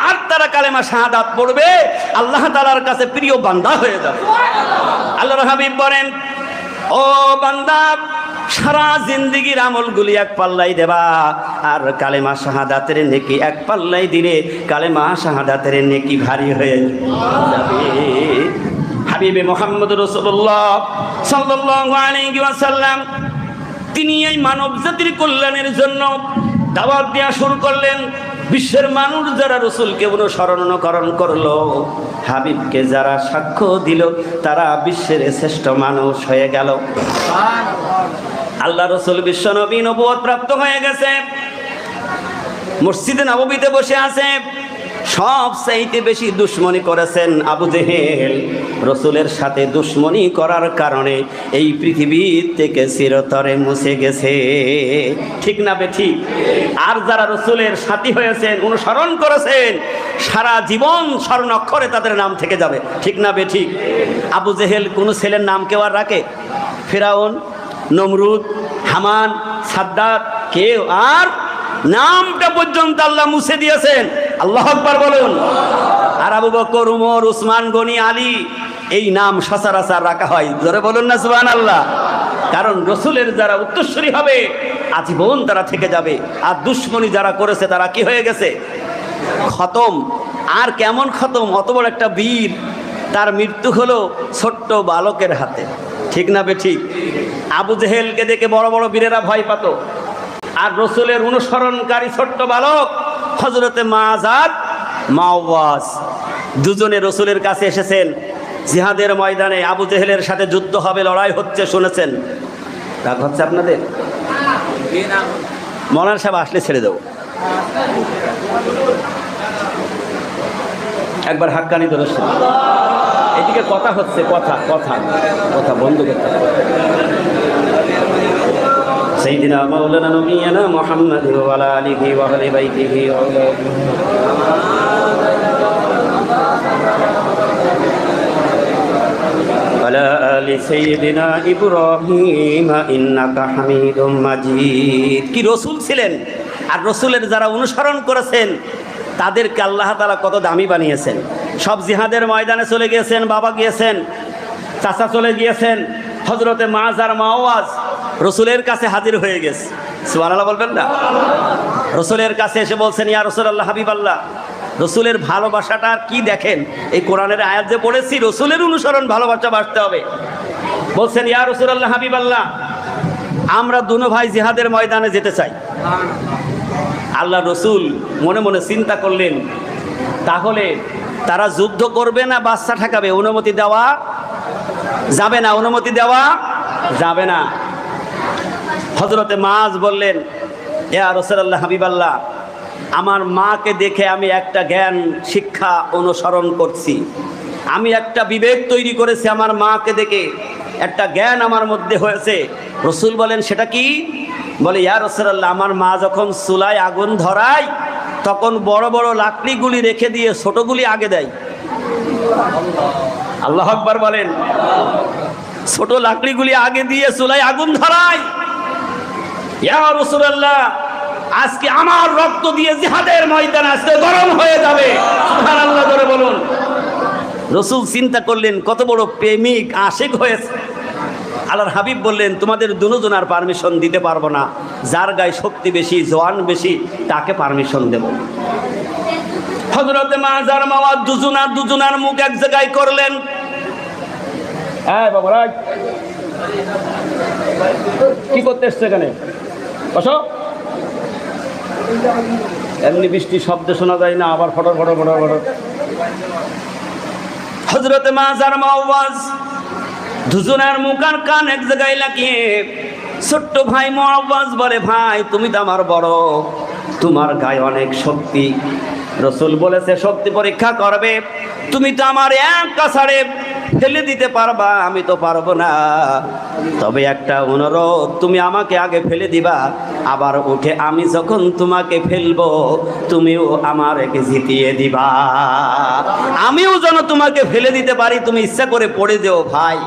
আর তারা কালেমা শাহাদাত পড়বে, আল্লাহ তাআলার কাছে প্রিয় বান্দা হয়ে যাবে। আল্লাহর হাবিব বলেন, ও বান্দা, সারা জিন্দেগীর আমলগুলি এক পাল্লাই দেবা, আর কালেমা শাহাদাতের নেকি এক পাল্লাই দিলে কালেমা শাহাদাতের নেকি ভারী হয়ে যাবে। হাবিবে মুহাম্মদ রাসূলুল্লাহ সাল্লাল্লাহু আলাইহি ওয়াসাল্লাম তিনি এই মানব জাতির কল্যাণের জন্য দাওয়াত দেওয়া শুরু করলেন। বিশ্বের মানুষ যারা রাসূলকে অনুসরণ করলো, হাবিবকে যারা সাক্ষ্য দিল, তারা বিশ্বের শ্রেষ্ঠ মানুষ হয়ে গেল। আল্লাহ রাসূল বিশ্বনবী নবুয়ত প্রাপ্ত হয়ে গেছে, মসজিদে নববীতে বসে আছে। সবচাইতে বেশি দুশমনি করেছেন আবু জেহেল। রাসূলের সাথে দুশমনি করার কারণে এই পৃথিবীর থেকে চিরতরে মুছে গেছে। ঠিক না বেঠিক? আর যারা রাসূলের সাথী হয়েছেন, অনুসরণ করেছেন, সারা জীবন স্বর্ণাক্ষরে তাদের নাম থেকে যাবে। ঠিক না বেঠিক? আবু জেহেল কোন ছেলের নাম কেউ আর রাখে? ফিরাউন, নমরুদ, হামান, সাদ্দাত, কেউ আর নামটা পর্যন্ত আল্লাহ মুছে দিয়েছেন। আল্লাহু আকবার বলুন। আর আবু বকর, উমর, উসমান গনি, আলী, এই নাম সচরাচর রাখা হয়। জোরে বলুন না সুবহানাল্লাহ। কারণ রাসূলের যারা উত্তরসূরি হবে আজীবন তারা থেকে যাবে। আর দুশমনি যারা করেছে তারা কি হয়ে গেছে? খতম। আর কেমন খতম? অত বড় একটা বীর, তার মৃত্যু হলো ছোট্ট বালকের হাতে। ঠিক না বেঠিক? আবু জেহেলকে দেখে বড় বড় বীরেরা ভয় পেত, আর রাসূলের অনুসরণকারী ছোট্ট বালক হযরতে মাআযাদ, মাওয়াজ দুজনে রাসূলের কাছে এসেছেন। জিহাদের ময়দানে আবু জেহেলের সাথে যুদ্ধ হবে, লড়াই হচ্ছে, শুনেছেন? রাগ হচ্ছে আপনাদের? মৌলানা সাহেব আসলে ছেড়ে দেবো। একবার হাক্কানি ধরে এদিকে কথা হচ্ছে, কথা কথা কথা বন্ধ করতে হবে। সাইয়্যিদিনা মাওলানা নবিয়ানা মুহাম্মদ ওয়া আলা আলিহি ওয়া আহলি বাইতিহি আলা আলি সাইয়্যিদিনা ইব্রাহিম ইন্নাকা হামিদুম মাজিদ। কি রাসূল ছিলেন! আর রাসূলের যারা অনুসরণ করেছেন তাদেরকে আল্লাহ তাআলা কত দামি বানিয়েছেন। সব জিহাদের ময়দানে চলে গিয়েছেন, বাবা গিয়েছেন, চাচা চলে গিয়েছেন। হযরতে মাআযার মাওয়াজ রাসূলের কাছে হাজির হয়ে গেছে। সুবহানাল্লাহ বলবেন না? রাসূলের কাছে এসে বলছেন, ইয়া রাসূলুল্লাহ, হাবিবাল্লাহ, রাসূলের ভালোবাসাটা কি দেখেন? এই কোরআনের আয়াত যে পড়েছি, রাসূলের অনুসরণ ভালোবাসা বাড়তে হবে। বলছেন, ইয়া রাসূলুল্লাহ, হাবিবাল্লাহ, আমরা দুনো ভাই জিহাদের ময়দানে যেতে চাই। আল্লাহ রাসূল মনে মনে চিন্তা করলেন, তাহলে তারা যুদ্ধ করবে না বাচ্চা ঠেকাবে? অনুমতি দেওয়া যাবে না, অনুমতি দেওয়া যাবে না। হযরতে মাআজ বললেন, ইয়া রাসূলুল্লাহ, হাবিবাল্লাহ, আমার মাকে দেখে আমি একটা জ্ঞান শিক্ষা অনুসরণ করছি। আমি একটা বিবেক তৈরি করেছি আমার মাকে দেখে, একটা জ্ঞান আমার মধ্যে হয়েছে। রসুল বলেন সেটা কি? বলে ইয়া রাসূলুল্লাহ, আমার মা যখন চুলায় আগুন ধরায় তখন বড় বড় লাকড়িগুলি রেখে দিয়ে ছোটগুলি আগে দেয়। আল্লাহু আকবার বলেন। ছোট লাকড়িগুলি আগে দিয়ে চুলায় আগুন ধরায়। ইয়া রাসূলুল্লাহ, আজকে আমার রক্ত দিয়ে জিহাদের ময়দান আজকে গরম হয়ে যাবে। সুবহানাল্লাহ করে বলুন। রসুল চিন্তা করলেন কত বড় প্রেমিক আশিক হয়েছে। আল্লাহর হাবিব বললেন তোমাদের দুজনার পারমিশন দিতে পারবো না, যার গায়ে শক্তি বেশি, জওয়ান বেশি, তাকে পারমিশন দেব। হযরতে মাজার মাওয়া দুজনার মুখ এক জায়গায় করলেন। হ্যাঁ বাবা, কি করতে এসছে এখানে? বসো। এমনি বৃষ্টি শব্দ শোনা যায় না, আবার ফটর ফটর ফটর ফটর। হযরতে মাজার মুআওয়াজ দুজনের মুখ আর কান এক জায়গায় লাগিয়ে ছোট্ট ভাই মুআওয়াজ বলে, ভাই তুমি তো আমার বড়, তোমার গায়ে অনেক শক্তি। রসুল বলেছে শক্তি পরীক্ষা করবে, তুমি তো আমার এক কাছাড়ে ফেলে দিতে পারবা, আমি তো পারবো না। তবে একটা অনুরোধ, তুমি আমাকে আগে ফেলে দিবা, আবার উঠে আমি যখন তোমাকে ফেলবো তুমিও আমাকে জিতিয়ে দিবা, আমিও যেন তোমাকে ফেলে দিতে পারি, তুমি ইচ্ছা করে পড়ে যেও। ভাই,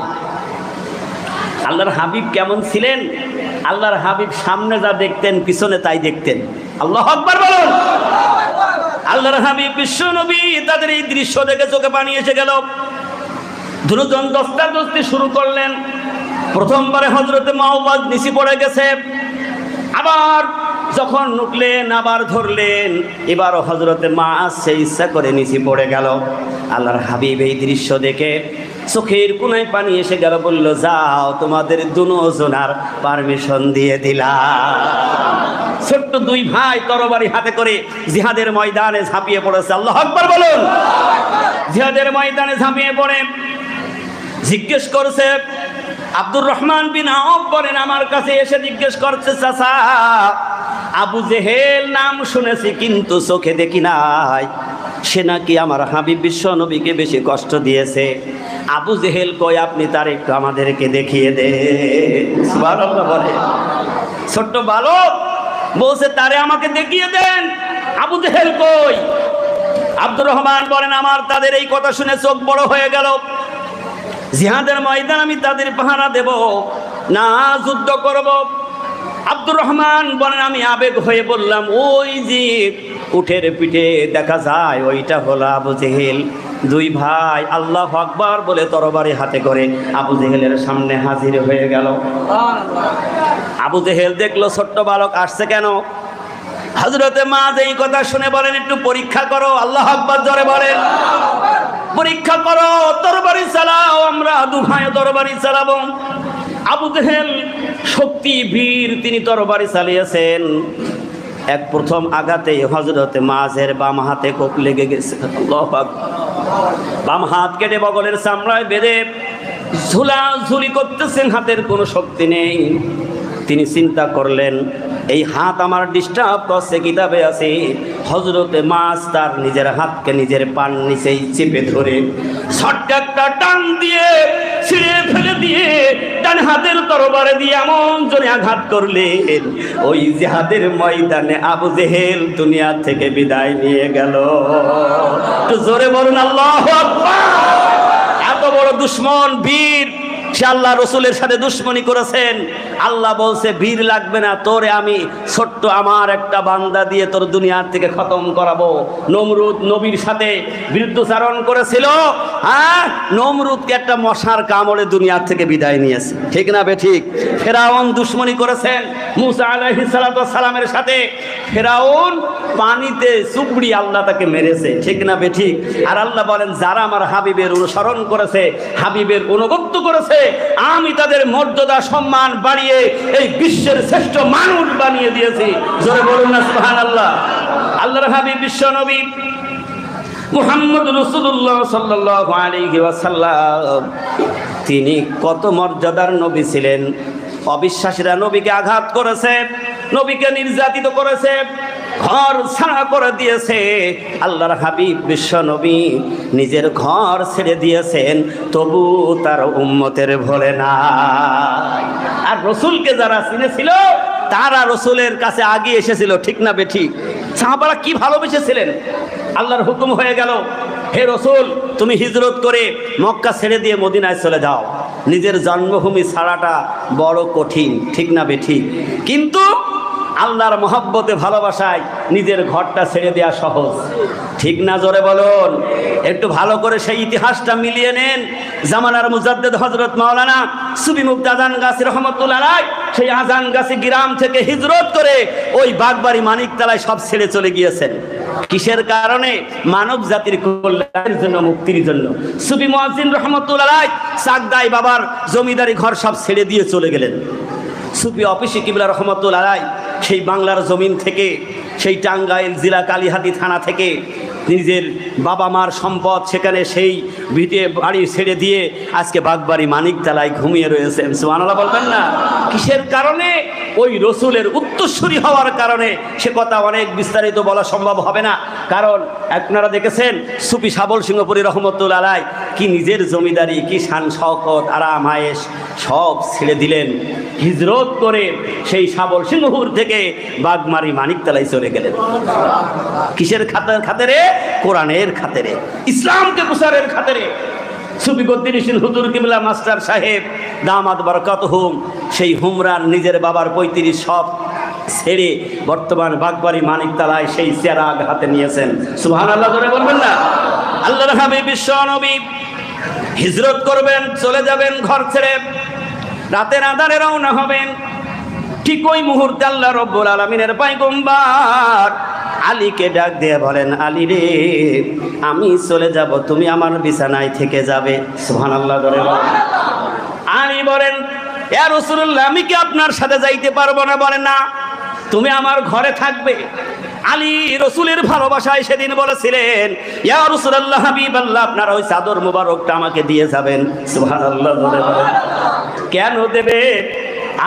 আল্লাহর হাবিব কেমন ছিলেন? আল্লাহর হাবিব সামনে যা দেখতেন পিছনে তাই দেখতেন। আল্লাহু আকবার বলুন। আল্লাহর হাবিব বিশ্ব নবী তাদের এই দৃশ্য দেখে চোখে পানি এসে গেল। দুজন দস্তাদস্তি শুরু করলেন। প্রথমবারে হযরতে মুআওয়াজ নিচে পড়ে গেছে, আবার যখন নুকলেন আবার ধরলেন, এবারও হযরতে মুআজ সেই ইচ্ছা করে নিচে পড়ে গেল। আল্লাহর হাবিব এই দৃশ্য দেখে চোখের কোনায় পানি এসে গেল, বলল যাও তোমাদের দুজনার পারমিশন দিয়ে দিলাম। ছোট্ট দুই ভাই তরবারি হাতে করে জিহাদের ময়দানে ঝাঁপিয়ে পড়েছে। আল্লাহু আকবার বলুন। জিহাদের ময়দানে ঝাঁপিয়ে পড়ে জিজ্ঞেস করছে, আব্দুর রহমান বিন আওফ বলেন আমার কাছে এসে জিজ্ঞেস করছে, চাচা আবু জেহেল নাম শুনেছি কিন্তু চোখে দেখি নাই, সে নাকি আমার হাবিব বিশ্ব নবীকে বেশি কষ্ট দিয়েছে। আবু জেহেল কই, আপনি তার একটু আমাদেরকে দেখিয়ে দেন। সুবহানাল্লাহ বলে। ছোট্ট বালক বলছে তারে আমাকে দেখিয়ে দেন, আবু জেহেল কই? আব্দুর রহমান বলেন আমার তাদের এই কথা শুনে চোখ বড় হয়ে গেল। জিহাদের ময়দান আমি তাদের পাহারা দেব না যুদ্ধ করব। আব্দুর রহমান বলেন আমি আবেগ হয়ে বললাম, ওই যে উঠের পিঠে দেখা যায় ওইটা হলো আবু জেহেল। দুই ভাই আল্লাহু আকবার বলে তরবারি হাতে করে আবু জেহেলের সামনে হাজির হয়ে গেল। আবু জেহেল দেখলো ছোট্ট বালক আসছে কেন। হযরতে মুআজ এই কথা শুনে বলেন একটু পরীক্ষা করো। আল্লাহু আকবার জোরে বলেন। পরীক্ষা করো, তরবারি চালাও, আমরা দু ভাই তরবারি চালাবো। আবু জেহেল শক্তি বীর, তিনি তরবারি চালিয়েছেন। এক প্রথম আঘাতে হযরতে মুআজের বাম হাতে কোপ লেগে গেছে। আল্লাহু আকবার। বাম হাত কেটে বগলের চামড়ায় বেঁধে ঝুলাঝুলি করতেছেন, হাতের কোনো শক্তি নেই। তিনি চিন্তা করলেন এই হাত আমার ডিস্টার্ব করছে, কিতাবে আছে হযরতে মুআজ তার নিজের হাতকে নিজের পান নিচেই চেপে ধরে ছোট্ট একটা টান দিয়ে ছিঁড়ে ফেলে দিয়ে ডান হাতের তরবারি দিয়ে এমন জোরে আঘাত করলেন, ওই জিহাদের ময়দানে আবু জেহেল দুনিয়া থেকে বিদায় নিয়ে গেল। একটু জোরে বলুন আল্লাহু আকবার। এত বড় দুশমন বীর, সে আল্লাহ রসুলের সাথে দুশ্মনী করেছেন। আল্লাহ বলছে বীর লাগবে না, তোরে আমি ছোট্ট আমার একটা বান্দা দিয়ে তোর দুনিয়ার থেকে খতম করাবো। নমরুদ নবীর সাথে বিরুদ্ধাচরণ করেছিল, হ্যাঁ, নমরুদকে একটা মশার কামড়ে দুনিয়ার থেকে বিদায় নিয়েছে, ঠিক না বেঠিক? ফেরাউন দুশ্মনী করেছেন মুসা আলাইহিস সালাতু ওয়াস সালামের সাথে, ফেরাউন পানিতে চুবড়ি আল্লাহ তাকে মেরেছে, ঠিক না বেঠিক? আর আল্লাহ বলেন যারা আমার হাবিবের অনুসরণ করেছে, হাবিবের অনুগত্য করেছে, আমি তাদের মর্যাদা সম্মান বাড়িয়ে এই বিশ্বের শ্রেষ্ঠ মানুষ বানিয়ে দিয়েছি। জোরে বলুন না সুবহানাল্লাহ। আল্লাহর হাবিব বিশ্ব নবী মুহাম্মদ রাসূলুল্লাহ সাল্লাল্লাহু আলাইহি ওয়াসাল্লাম, তিনি কত মর্যাদার নবী ছিলেন। অবিশ্বাসীরা নবীকে আঘাত করেছে, নবীকে নির্যাতিত করেছে, ঘর ছাড়া করে দিয়েছে। আল্লাহর হাবিব বিশ্ব নবী নিজের ঘর ছেড়ে দিয়েছেন, তবু তার উম্মতের ভোলে না। আর রসুলকে যারা চিনেছিল তারা রসুলের কাছে আগে এসেছিল, ঠিক না বেঠিক? সাহাবারা কি ভালোবেসেছিলেন। আল্লাহর হুকুম হয়ে গেল, হে রসুল তুমি হিজরত করে মক্কা ছেড়ে দিয়ে মদিনায় চলে যাও। নিজের জন্মভূমি ছাড়াটা বড় কঠিন, ঠিক না বেঠিক? কিন্তু আল্লাহর মহব্বতে ভালোবাসায় নিজের ঘরটা ছেড়ে দেওয়া সহজ, ঠিক না? জোরে বলুন। একটু ভালো করে সেই ইতিহাসটা মিলিয়ে নেন। জামানার মুজাদ্দেদ হযরত মাওলানা সুফি মুফতি আজান গাছী রহমাতুল্লাহ আলাইহি সেই আজান গাছী গ্রাম থেকে হিজরত করে ওই বাগবাড়ি মানিকতলায় সব ছেড়ে চলে গিয়েছেন। কিসের কারণে? মানব জাতির কল্যাণের জন্য, মুক্তির জন্য। সুফি মুয়াজ্জিন রহমাতুল্লাহ আলাইহি চাকদায় বাবার জমিদারি ঘর সব ছেড়ে দিয়ে চলে গেলেন। সুফি অফিসে কিবলা রহমাতুল্লাহ আলাইহি সেই বাংলার জমিন থেকে, সেই টাঙ্গাইল জেলা কালিহাতী থানা থেকে নিজের বাবা মার সম্পদ সেখানে সেই ভিটে বাড়ি ছেড়ে দিয়ে আজকে বাগবাড়ি মানিকতলায় ঘুমিয়ে রয়েছেন। সুবহানাল্লাহ বলবেন না? কিসের কারণে? ওই রসুলের উত্তরসূরি হওয়ার কারণে। সে কথা অনেক বিস্তারিত বলা সম্ভব হবে না, কারণ আপনারা দেখেছেন সুফি শাবল সিংহপুরী রহমতুল্লাহ আলাইহি কি নিজের জমিদারি, কি শান শওকত, আরাম আয়েশ সব ছেড়ে দিলেন, হিজরত করে সেই শাবল সিংহপুর থেকে বাগমারি মানিকতলায় চলে গেলেন। কিসের খাতেরে? কোরআনের খাতেরে, ইসলামকে প্রচারের খাতেরে। সুফি গদ্দিনিসিন হুজুর কিবলা মাস্টার সাহেব দামাত বারাকাতুহুম সেই হুমরান নিজের বাবার 35 সব ছেড়ে বর্তমান বাগবাড়ি মানিকতলায় সেই চেরাগ হাতে নিয়েছেন। সুবহানাল্লাহ জোরে বলবেন না? আল্লাহর হাবিব বিশ্ব নবী হিজরত করবেন, চলে যাবেন ঘর ছেড়ে, রাতের আঁধারে রওনা হবেন। ঠিক ওই মুহূর্তে আল্লাহ রব্বুল আলামিনের পয়গম্বর আলীকে ডাক দিয়ে বলেন, আলী রে আমি চলে যাব, তুমি আমার বিছানায় থেকে যাবে। সুবহানাল্লাহ জোরে বলেন। আলী বলেন, ইয়া রাসূলুল্লাহ আমি কি আপনার সাথে যাইতে পারবো না? বলেন না, তুমি আমার ঘরে থাকবে। আলী রসুলের ভালোবাসায় সেদিন বলেছিলেন, ইয়া রাসূলুল্লাহ হাবিবাল্লাহ আপনার ওই চাদর মুবারকটা আমাকে দিয়ে যাবেন। সুবহানাল্লাহ জোরে বলেন। কেন দেবে?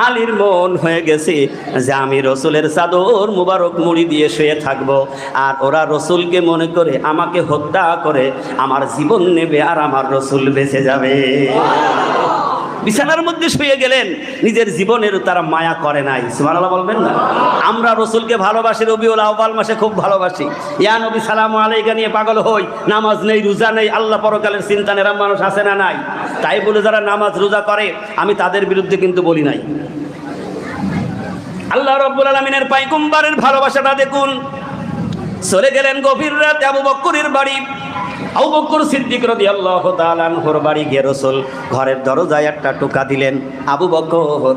আলীর মন হয়ে গেছে যে আমি রসুলের চাদর মুবারক মুড়ি দিয়ে শুয়ে থাকবো, আর ওরা রসুলকে মনে করে আমাকে হত্যা করে আমার জীবন নেবে, আর আমার রসুল বেঁচে যাবে। বিছানার মধ্যে শুয়ে গেলেন, নিজের জীবনের তারা মায়া করে নাই। সুবহানাল্লাহ বলবেন না? আমরা রসুলকে ভালোবাসি, রবিউল আউয়াল মাসে খুব ভালোবাসি, ইয়া নবী সালামু আলাইকা নিয়ে পাগল হই, নামাজ নেই, রোজা নেই, আল্লাহ পরকালের চিন্তা নেই, মানুষ আছে না নাই? তাই বলে যারা নামাজ রোজা করে আমি তাদের বিরুদ্ধে কিন্তু বলি নাই। আল্লাহ রাব্বুল আলামিনের পয়গম্বরের ভালোবাসাটা দেখুন। চলে গেলেন গভীর রাতে আবু বকরের বাড়ি। আবু বকর সিদ্দিক রাদিয়াল্লাহু তাআলা আনহুর বাড়ি গিয়ে রাসূল ঘরের দরজায় একটা টোকা দিলেন। আবু বকর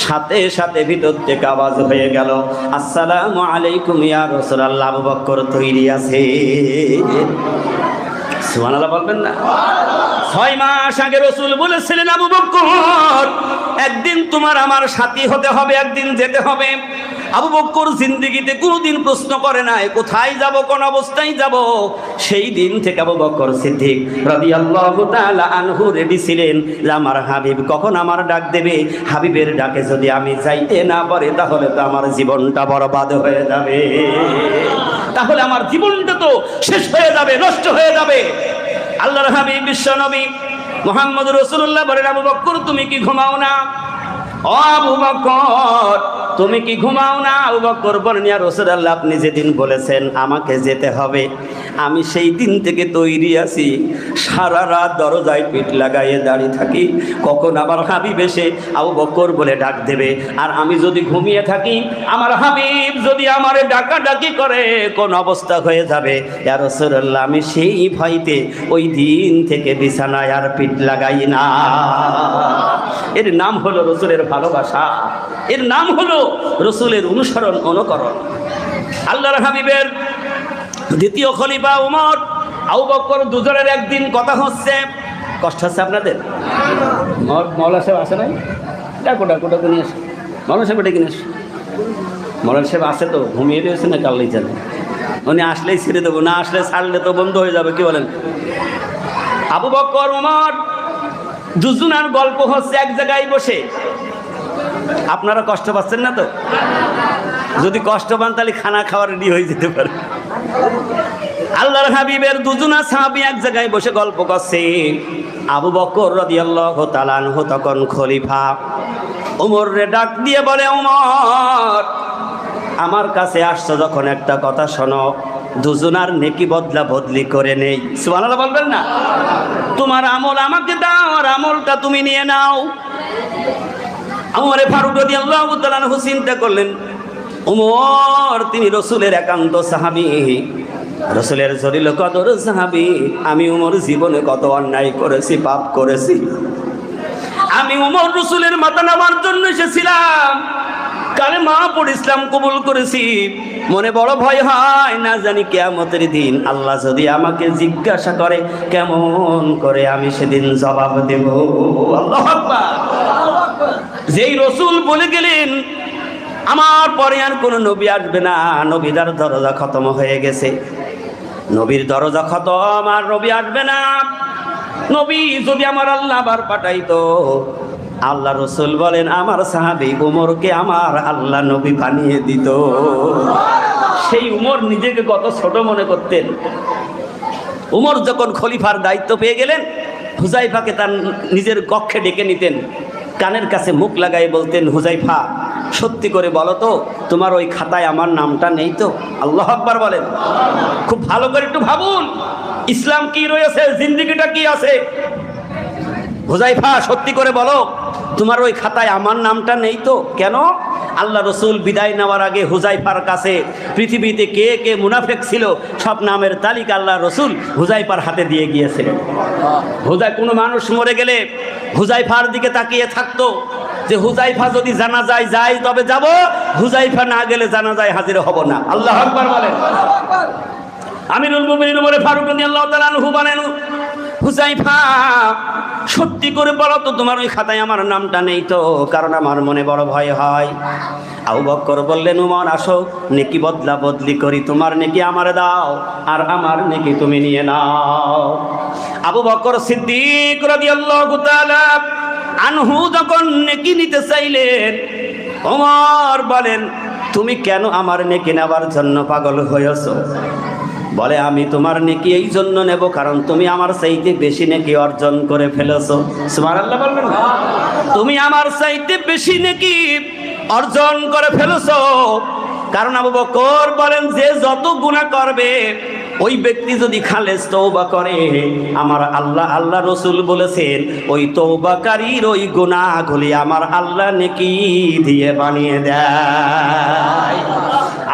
সাথে সাথে ভিতর থেকে আওয়াজ হয়ে গেল, আসসালামু আলাইকুম ইয়া রাসূলুল্লাহ। আবু বকর তৈরি আছে। সুবহানাল্লাহ বলবেন না? 6 মাস আগে রাসূল বলেছিলেন, আবু বকর একদিন তোমার আমার সাথী হতে হবে, একদিন যেতে হবে। আবু বকর জিন্দেগিতে কোনোদিন প্রশ্ন করে নাই কোথায় যাব, কোন অবস্থায় যাব। সেই দিন থেকে আবু বকর সিদ্দিক রাদিয়াল্লাহু তাআলা আনহু রেডি ছিলেন যে আমার হাবিব কখন আমার ডাক দেবে, হাবিবের ডাকে যদি আমি যাইতে না পারি তাহলে তো আমার জীবনটা বরবাদ হয়ে যাবে, তাহলে আমার জীবনটা তো শেষ হয়ে যাবে, নষ্ট হয়ে যাবে। আল্লাহর হাবিব বিশ্ব নবী মুহাম্মদ রাসূলুল্লাহ বলেন, আবু বকর তুমি কি ঘুমাও না? ও আবু বকর তুমি কি ঘুমাও না? আবু বকর বলেন, ইয়া রাসূলুল্লাহ আপনি যেদিন বলেছেন আমাকে যেতে হবে, আমি সেই দিন থেকে তৈরি আছি। সারা রাত দরজায় পিঠ লাগাইয়ে দাঁড়িয়ে থাকি, কখন আমার হাবিব এসে আবু বকর বলে ডাক দেবে। আর আমি যদি ঘুমিয়ে থাকি, আমার হাবিব যদি আমারে ডাকাডাকি করে, কোন অবস্থা হয়ে যাবে। ইয়া রাসূলুল্লাহ আমি সেই ভয়তে ওই দিন থেকে বিছানায় আর পিঠ লাগাই না। এর নাম হলো রসুলের ভালোবাসা, এর নাম হলো রসুলের অনুসরণ, অনুকরণ। আল্লাহর হাবিবের দ্বিতীয় খলিফা ওমর, আবু বকর দুজনের একদিন কথা হচ্ছে। কষ্ট হচ্ছে আপনাদের? মৌলানা সাহেব আসে নাই? ডাকো নিয়ে আসে, মৌলানা সাহেব ডেকে নিয়ে আসে। মৌলানা সাহেব আসে তো, ঘুমিয়ে রয়েছে না কাল্লাই জানে, উনি আসলেই ছেড়ে দেবো, না আসলে ছাড়লে তো বন্ধ হয়ে যাবে। কি বলেন? আবু বকর ওমর দুজনার গল্প হচ্ছে এক জায়গায় বসে। আপনারা কষ্ট পাচ্ছেন না তো? যদি কষ্ট পান তাহলে খানা খাওয়ার রেডি হয়ে যেতে পারে। আল্লাহর হাবিবের দুজনা সাহাবী এক জায়গায় বসে গল্প করছে। আবু বকর রাদিয়াল্লাহু তাআলা আনহু তখন খলিফা। ওমর রে ডাক দিয়ে বলে, ওমর আমার কাছে আসছো যখন একটা কথা শোনো, দুজনার নেকি বদলা বদলি করে নেই। সুবহানাল্লাহ বলবেন না? তোমার আমল আমাকে দাও আর আমলটা তুমি নিয়ে নাও। ওমরে ফারুক রাদিয়াল্লাহু তাআলা আনহু চিন্তা করলেন, ওমর তিনি রসুলের একান্ত সাহাবী, রসুলের জলিল কদর সাহাবী। আমি ওমর জীবনে কত অন্যায় করেছি, পাপ করেছি। আমি ওমর রসুলের মাথা নামার জন্য এসেছিলাম, কালেমা পড়ে ইসলাম কবুল করেছি। মনে বড় ভয় হয়, না জানি কিয়ামতের দিন আল্লাহ যদি আমাকে জিজ্ঞাসা করে কেমন করে আমি সেদিন জবাব দেব। আল্লাহু আকবার। যেই রসুল বলে গেলেন আমার পরে আর কোনো নবী আসবে না, নবীদার দরজা খতম হয়ে গেছে, নবীর দরজা খতম, আর নবী আসবে না। নবী যদি আমার আল্লাহ আবার পাঠাইতো, আল্লাহ রসুল বলেন আমার সাহাবী উমরকে আমার আল্লাহ নবী বানিয়ে দিত। সেই উমর নিজেকে কত ছোট মনে করতেন। উমর যখন খলিফার দায়িত্ব পেয়ে গেলেন, হুজাইফাকে তার নিজের কক্ষে ডেকে নিতেন, কানের কাছে মুখ লাগাই বলতেন, হুজাইফা সত্যি করে বলো তো তোমার ওই খাতায় আমার নামটা নেই তো? আল্লাহু আকবার বলেন। খুব ভালো করে একটু ভাবুন, ইসলাম কি রয়েছে, জিন্দেগিটা কি আছে। হুজাইফা সত্যি করে বলো তোমার ওই খাতায় আমার নামটা নেই তো? কেন? আল্লাহ রসুল বিদায় নেওয়ার আগে হুজাইফার কাছে পৃথিবীতে কে কে মুনাফেক ছিল সব নামের তালিকা আল্লাহ রসুল হুজাইফার হাতে দিয়ে গিয়েছিলেন। কোনো মানুষ মরে গেলে হুজাইফার দিকে তাকিয়ে থাকতো যে হুজাইফা যদি জানাজায় যায় তবে যাব, হুজাইফা না গেলে জানাজায় হাজির হব না। আল্লাহু আকবার বলেন। আমিরুল মুমিনিন ওমর ফারুক রাদিয়াল্লাহু তাআলা আনহু বলেন, হুজাইফা সত্যি করে বলো তো তোমার ওই খাতায় আমার নামটা নেই তো? কারণ আমার মনে বড় ভয় হয়। আবু বকর বললেন, উমর আসো নেকি বদলা বদলি করি, তোমার নেকি আমারে দাও আর আমার নেকি তুমি নিয়ে নাও। আবু বকর সিদ্দিক রাদিয়াল্লাহু তাআলা আনহু যখন নেকি নিতে চাইলেন, ওমর বলেন তুমি কেন আমার নেকি নেবার জন্য পাগল হয়েছো? বলে আমি তোমার নেকি এই জন্য নেব কারণ তুমি আমার চাইতে বেশি নেকি অর্জন করে ফেলেছো। সুবহানাল্লাহ বলবেন না? তুমি আমার চাইতে বেশি নেকি অর্জন করে ফেলেছো। কারণ আবু বকর বলেন যে যত গুনাহ করবে ওই ব্যক্তি যদি খালেস তওবা করে, আমার আল্লাহ রসুল বলেছেন ওই তওবাকারীর ওই গুনাহগুলি আমার আল্লাহ নেকি দিয়ে বানিয়ে দেয়।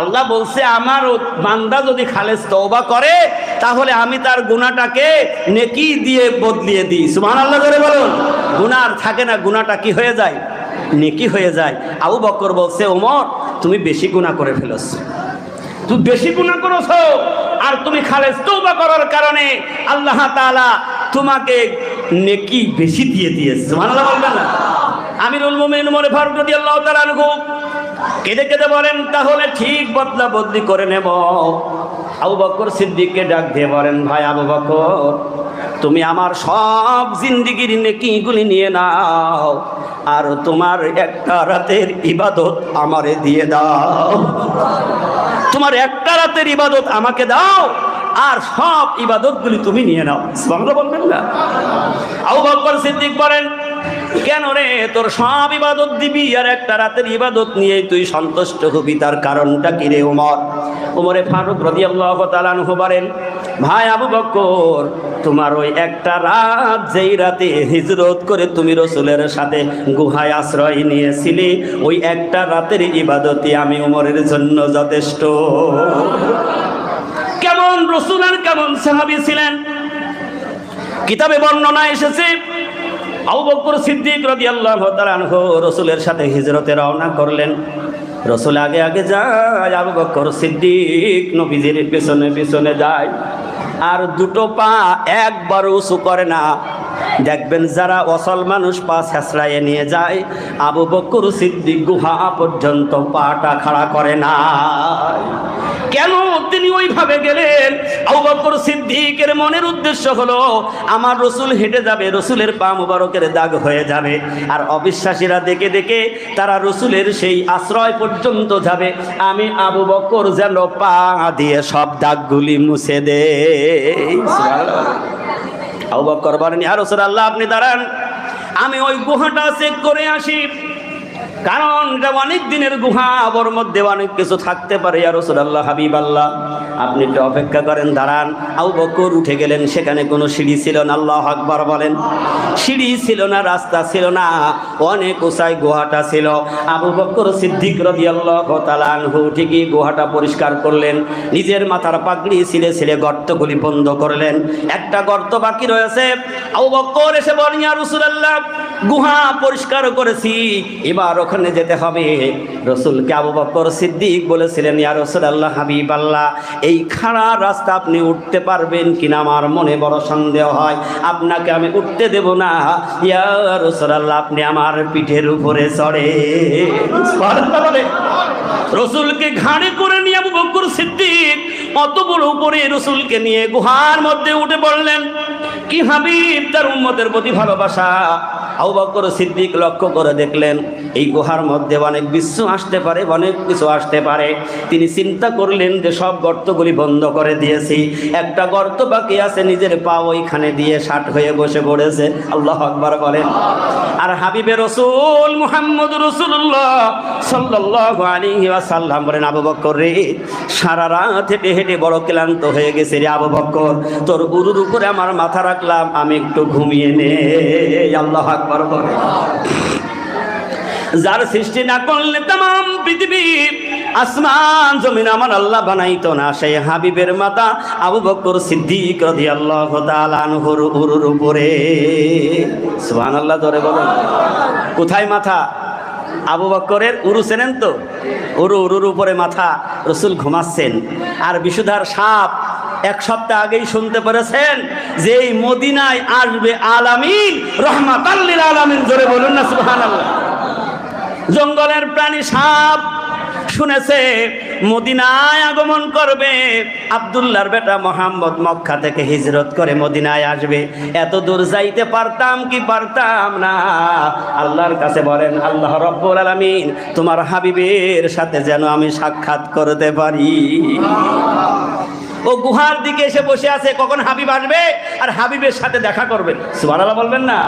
আল্লাহ বলছে আমার বান্দা যদি খালেস তওবা করে তাহলে আমি তার গুনাহটাকে নেকি দিয়ে বদলিয়ে দিই। সুবহানাল্লাহ করে বলুন। গুনাহ আর থাকে না, গুনাহটা কি হয়ে যায়? নেকি হয়ে যায়। আবু বকর বলছে ওমর তুমি বেশি গুনাহ করে ফেলেছো, তুমি বেশি গুনাহ করেছো, আর তুমি খালেস তওবা করার কারণে আল্লাহ তাআলা তোমাকে নেকি বেশি দিয়ে দিয়েছে। সুবহানাল্লাহ বলবেন না? আমিরুল মুমিনিন ওমর ফারুক রাদিয়াল্লাহু তাআলা আনহু কেঁদে কেঁদে বলেন তাহলে ঠিক বদলা বদলি করে নেব। আবু বকর সিদ্দিককে ডাক দিয়ে বলেন, ভাই আবু বকর তুমি আমার সব জিন্দেগির নেকিগুলি নিয়ে নাও আর তোমার একটা রাতের ইবাদত আমারে দিয়ে দাও। তোমার একটা রাতের ইবাদত আমাকে দাও আর সব ইবাদতগুলি তুমি নিয়ে নাও। সুবহানাল্লাহ বলবেন না? আবু বকর সিদ্দিক বলেন কেন রে, তোর সব ইবাদত দিবি আর একটা রাতের ইবাদত নিয়ে তুই সন্তুষ্ট হবি, তার কারণটা কি রে ওমর? ওমরে ফারুক রাদিয়াল্লাহু তাআলা আনহু বলেন, ভাই আবু বকর তোমার ওই একটা রাত যেই রাতে হিজরত করে তুমি রসুলের সাথে গুহায় আশ্রয় নিয়েছিলে, ওই একটা রাতের ইবাদতই আমি ওমরের জন্য যথেষ্ট। কেমন রসুল আর কেমন সাহাবী ছিলেন কিতাবে বর্ণনা এসেছে। আবু বকর সিদ্দিক রাদিয়াল্লাহু তাআলা আনহু রসুলের সাথে হিজরতে রওনা করলেন। রসুল আগে আগে যায়, আবু বকর সিদ্দিক নবীজির পেছনে পেছনে যায়, আর দুটো পা একবার উঁচু করে না, দেখবেন যারা অসল মানুষ পা ছেঁচড়াইয়ে নিয়ে যায়, আবু বকর সিদ্দিক গুহা পর্যন্ত পাটা খাড়া করে না। কেন তিনি ওইভাবে গেলেন? আবু বকর সিদ্দিকের মনের উদ্দেশ্য হলো আমার রসুল হেঁটে যাবে, রসুলের পা মুবারকের দাগ হয়ে যাবে, আর অবিশ্বাসীরা দেখে দেখে তারা রসুলের সেই আশ্রয় পর্যন্ত যাবে। আমি আবু বকর যেন পা দিয়ে সব দাগগুলি মুছে দে। আবু বকর বলেন, ইয়া রাসূলুল্লাহ আপনি দাঁড়ান, আমি ওই গুহাটা চেক করে আসি, কারণ এটা অনেক দিনের গুহা, ওর মধ্যে অনেক কিছু থাকতে পারে। ইয়া রাসূলুল্লাহ, হাবিবাল্লাহ আপনি একটু অপেক্ষা করেন, দাঁড়ান। আবু বকর উঠে গেলেন, সেখানে কোনো সিঁড়ি ছিল না। আল্লাহু আকবার বলেন। সিঁড়ি ছিল না, রাস্তা ছিল না, অনেক উঁচাই গুহাটা ছিল। আবু বকর সিদ্দিক রাদিয়াল্লাহু তাআলা আনহু ঠিকই গুহাটা পরিষ্কার করলেন, নিজের মাথার পাগড়ি ছিলে ছিলে গর্তগুলি বন্ধ করলেন। একটা গর্ত বাকি রয়েছে। আবু বকর এসে বলেন, ইয়া রাসূলুল্লাহ গুহা পরিষ্কার করেছি, এবার ওখানে যেতে হবে। রসুলকে আবু বকর সিদ্দিক বলেছিলেন, ইয়া রাসূলুল্লাহ হাবিবাল্লাহ এই খাড়া রাস্তা আপনি উঠতে পারবেন কিনা আমার মনে বড় সন্দেহ হয়, আপনাকে আমি উঠতে দেব না। ইয়া রাসূলুল্লাহ আপনি আমার পিঠের উপরে চড়ে। রসুলকে ঘাড়ে করে নিয়ে আবু বকর সিদ্দিক অত বড় উপরে রসুলকে নিয়ে গুহার মধ্যে উঠে পড়লেন। কি হাবিব তার উম্মতের প্রতি ভালোবাসা! আবু বকর সিদ্দিক লক্ষ্য করে দেখলেন এই গুহার মধ্যে অনেক বিচ্ছু আসতে পারে, অনেক কিছু আসতে পারে। তিনি চিন্তা করলেন যে সব গর্তগুলি বন্ধ করে দিয়েছি, একটা গর্ত বাকি আছে, নিজের পা ওইখানে দিয়ে ষাট হয়ে বসে পড়েছে। আল্লাহু আকবার বলেন। আর হাবিবে রসুল মুহাম্মদ রাসূলুল্লাহ সাল্লাল্লাহু আলাইহি ওয়াসাল্লাম বলেন, আবু বকর রে সারা রাত হেঁটে হেঁটে বড় ক্লান্ত হয়ে গেছে রে আবু বকর, তোর উরুর উপরে আমার মাথা রাখলাম, আমি একটু ঘুমিয়ে নে। আল্লাহু আকবার বলেন। যার সৃষ্টি না করলে तमाम পৃথিবী আসমান জমিন আমার আল্লাহ বানাইতো না, সেই হাবিবের মাথা আবু বকর সিদ্দিক রাদিয়াল্লাহু তাআলা আনহুর উরুর উপরে। সুবহানাল্লাহ জোরে বলুন। কোথায় মাথা? আবু বকরের উরু চেনেন তো? উরুর উপরে মাথা, রসুল ঘুমাচ্ছেন। আর বিষুধার সাপ এক সপ্তাহ আগেই শুনতে পেরেছেন যে এই মদিনায় আসবে আলামিন রহমাতাল লিল আলামিন। জোরে বলুন না সুবহানাল্লাহ। জঙ্গলের প্রাণী সাপ শুনেছে মদিনায় আগমন করবে, আব্দুল্লাহর বেটা মোহাম্মদ মক্কা থেকে হিজরত করে মদিনায় আসবে। এত দূর যাইতে পারতাম কি পারতাম না। আল্লাহর কাছে বলেন, আল্লাহ রব্বুল আলামিন তোমার হাবিবের সাথে যেন আমি সাক্ষাৎ করতে পারি। ও গুহার দিকে এসে বসে আছে, কখন হাবিব আসবে আর হাবিবের সাথে দেখা করবে। সুবহানাল্লাহ বলবেন না?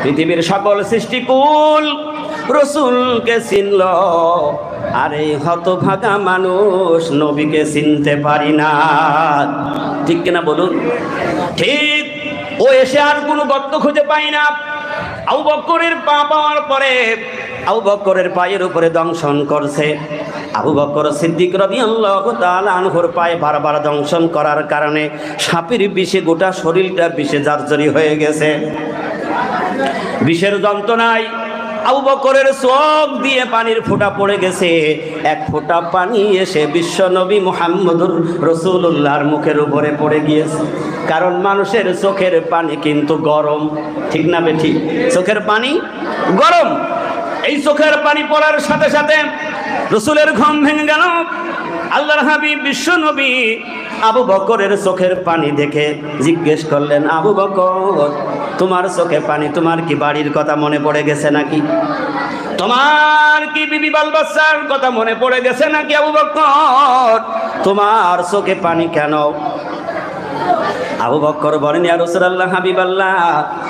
পৃথিবীর সকল সৃষ্টিকুল রসুলকে চিনল, আর এই হতভাগা মানুষ নবীকে চিনতে পারি না। ঠিক কিনা বলুন? ঠিক। ও এসে আর কোনো গর্ত খুঁজে পাই না। আবু বকরের পা পাওয়ার পরে আবু বকরের পায়ের উপরে দংশন করছে। আবু বকর সিদ্দিক রাদিয়াল্লাহু তাআলা আনহুর পায়ে বারবার দংশন করার কারণে সাপের বিষে গোটা শরীরটা বিষে জারজরি হয়ে গেছে। বিষের যন্ত্রণায় আবু বকরের চোখ দিয়ে পানির ফোঁটা পড়ে গেছে। এক ফোঁটা পানি এসে বিশ্ব নবী মুহাম্মদুর রাসূলুল্লাহর মুখের উপরে পড়ে গিয়েছে। কারণ মানুষের চোখের পানি কিন্তু গরম, ঠিক না বেঠিক? চোখের পানি গরম। এই চোখের পানি পড়ার সাথে সাথে রসুলের ঘুম ভেঙে গেল। আল্লাহর হাবিব বিশ্ব নবী আবু বকরের চোখের পানি দেখে জিজ্ঞেস করলেন, আবু বকর তোমার চোখে পানি, তোমার কি বাড়ির কথা মনে পড়ে গেছে নাকি? তোমার কি বিবি বাল বাচ্চার কথা মনে পড়ে গেছে নাকি? আবু বকর তোমার চোখে পানি কেন? আবু বকর বলেন, ইয়া রাসূলুল্লাহ হাবিবাল্লাহ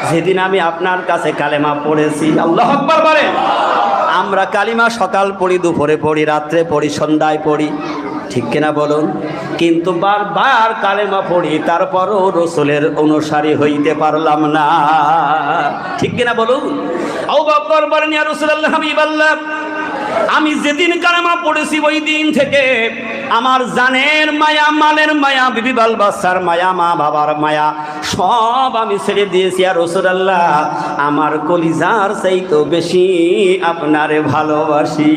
যেদিন আমি আপনার কাছে কালেমা পড়েছি। আল্লাহু আকবার বলেন। আমরা কালিমা সকাল পড়ি, দুপুরে পড়ি, রাত্রে পড়ি, সন্ধ্যায় পড়ি, ঠিক কিনা বলুন? কিন্তু বারবার কালেমা পড়ি, তারপরও রসুলের অনুসারী হইতে পারলাম না, ঠিক কিনা বলুন? আবু বকর বলেন, ইয়া রাসূলুল্লাহ হাবিবাল্লাহ আমি যেদিন কালেমা পড়েছি ওই দিন থেকে আমার জানের মায়া, মালের মায়া, বিবি বাল বাচ্চার মায়া, মা বাবার মায়া সব আমি ছেড়ে দিয়েছি। আর রাসূলুল্লাহ আমার কলিজার চাইতো বেশি আপনারে ভালোবাসি,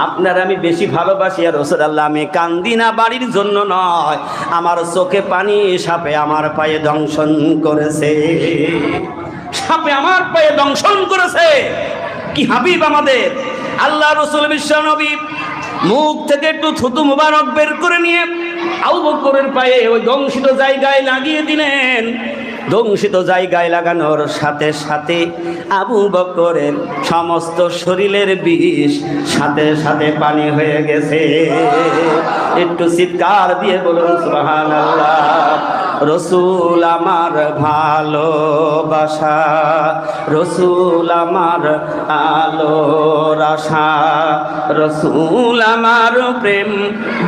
আপনার আমি বেশি ভালোবাসি। আর রাসূলুল্লাহ আমি কান্দি না বাড়ির জন্য নয়, আমার চোখে পানি সাপে আমার পায়ে দংশন করেছে, সাপে আমার পায়ে দংশন করেছে। কি হাবিব আমাদের আল্লাহ রাসূল বিশ্ব নবী মুখ থেকে একটু থুতু মুবারক বের করে নিয়ে আবু বকরের পায়ে ওই দংশিত জায়গায় লাগিয়ে দিলেন। দংশিত জায়গায় লাগানোর সাথে সাথে আবু বকরের সমস্ত শরীরের বিষ সাথে সাথে পানি হয়ে গেছে। একটু চিৎকার দিয়ে বলুন সুবহানাল্লাহ। রসুল আমার ভালোবাসা, রসুল আমার আলোর আশা, রসুল আমার প্রেম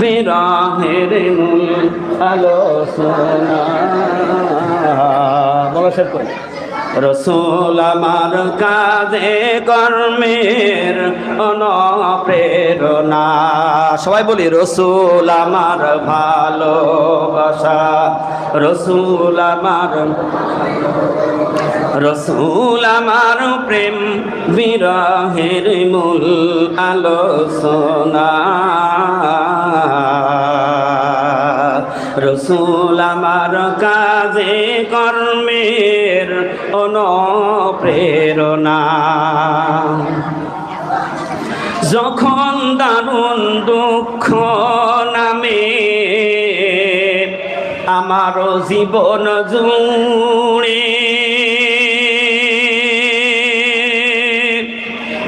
বিরহের মূল আলোচনা। রসুল আমার কাজে কর্মের অনুপ্রেরণা। সবাই বলি রসুল আমার ভালোবাসা, রসুল আমার, রসুল আমার প্রেম বিরহের মূল আলোচনা। রসুল আমার কাজে কর্মের অনুপ্রেরণা। যখন দারুণ দুঃখ নামে আমার জীবন জুড়ে,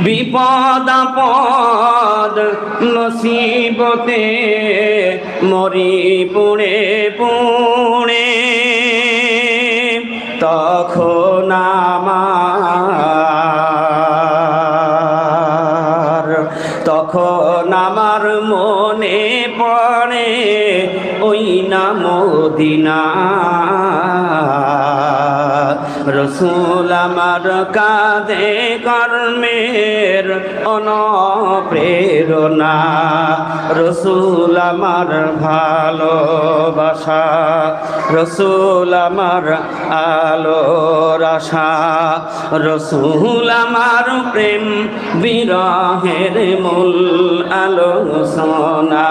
বিপদ আপদ মুসিবতে মরি পুড়ে পুড়ে, তখন আমার মনে পড়ে ওই না মদিনা। রসুল আমার কাঁধে কর্মের অনুপ্রেরণা। রসুল আমার ভালোবাসা, রসুল আমার আলোর আশা, রসুল আমার প্রেম বিরহের মূল আলোচনা।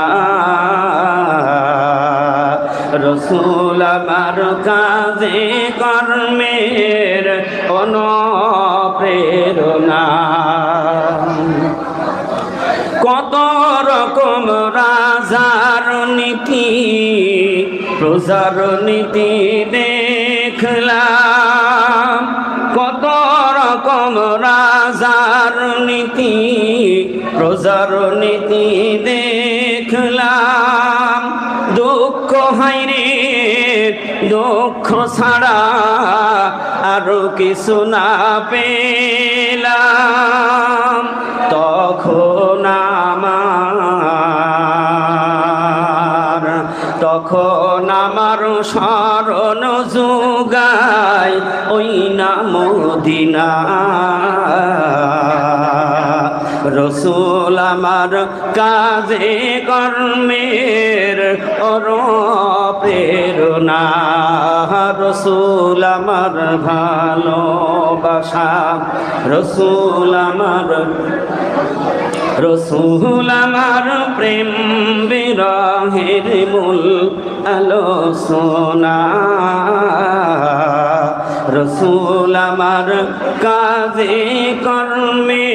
রসুল আমার কাজে কর্মের অনুপ্রেরণা। কত রকম রাজার নীতি প্রজার নীতি দেখলাম, কত রকম রাজার নীতি প্রজার নীতি দেখলাম। দুঃখ হাইরে দুঃখ ছাড়া আরো কিছু না পেলাম, তখন আমার শরণ যোগায় ওই না মদিনা। রসুল আমার কাজে কর্মের অনুপ্রেরণা। রসুল আমার ভালোবাসা, রসুল আমার, রসুল আমার প্রেম বিরহের মূল আলোচনা। রসুল আমার কাজে কর্মে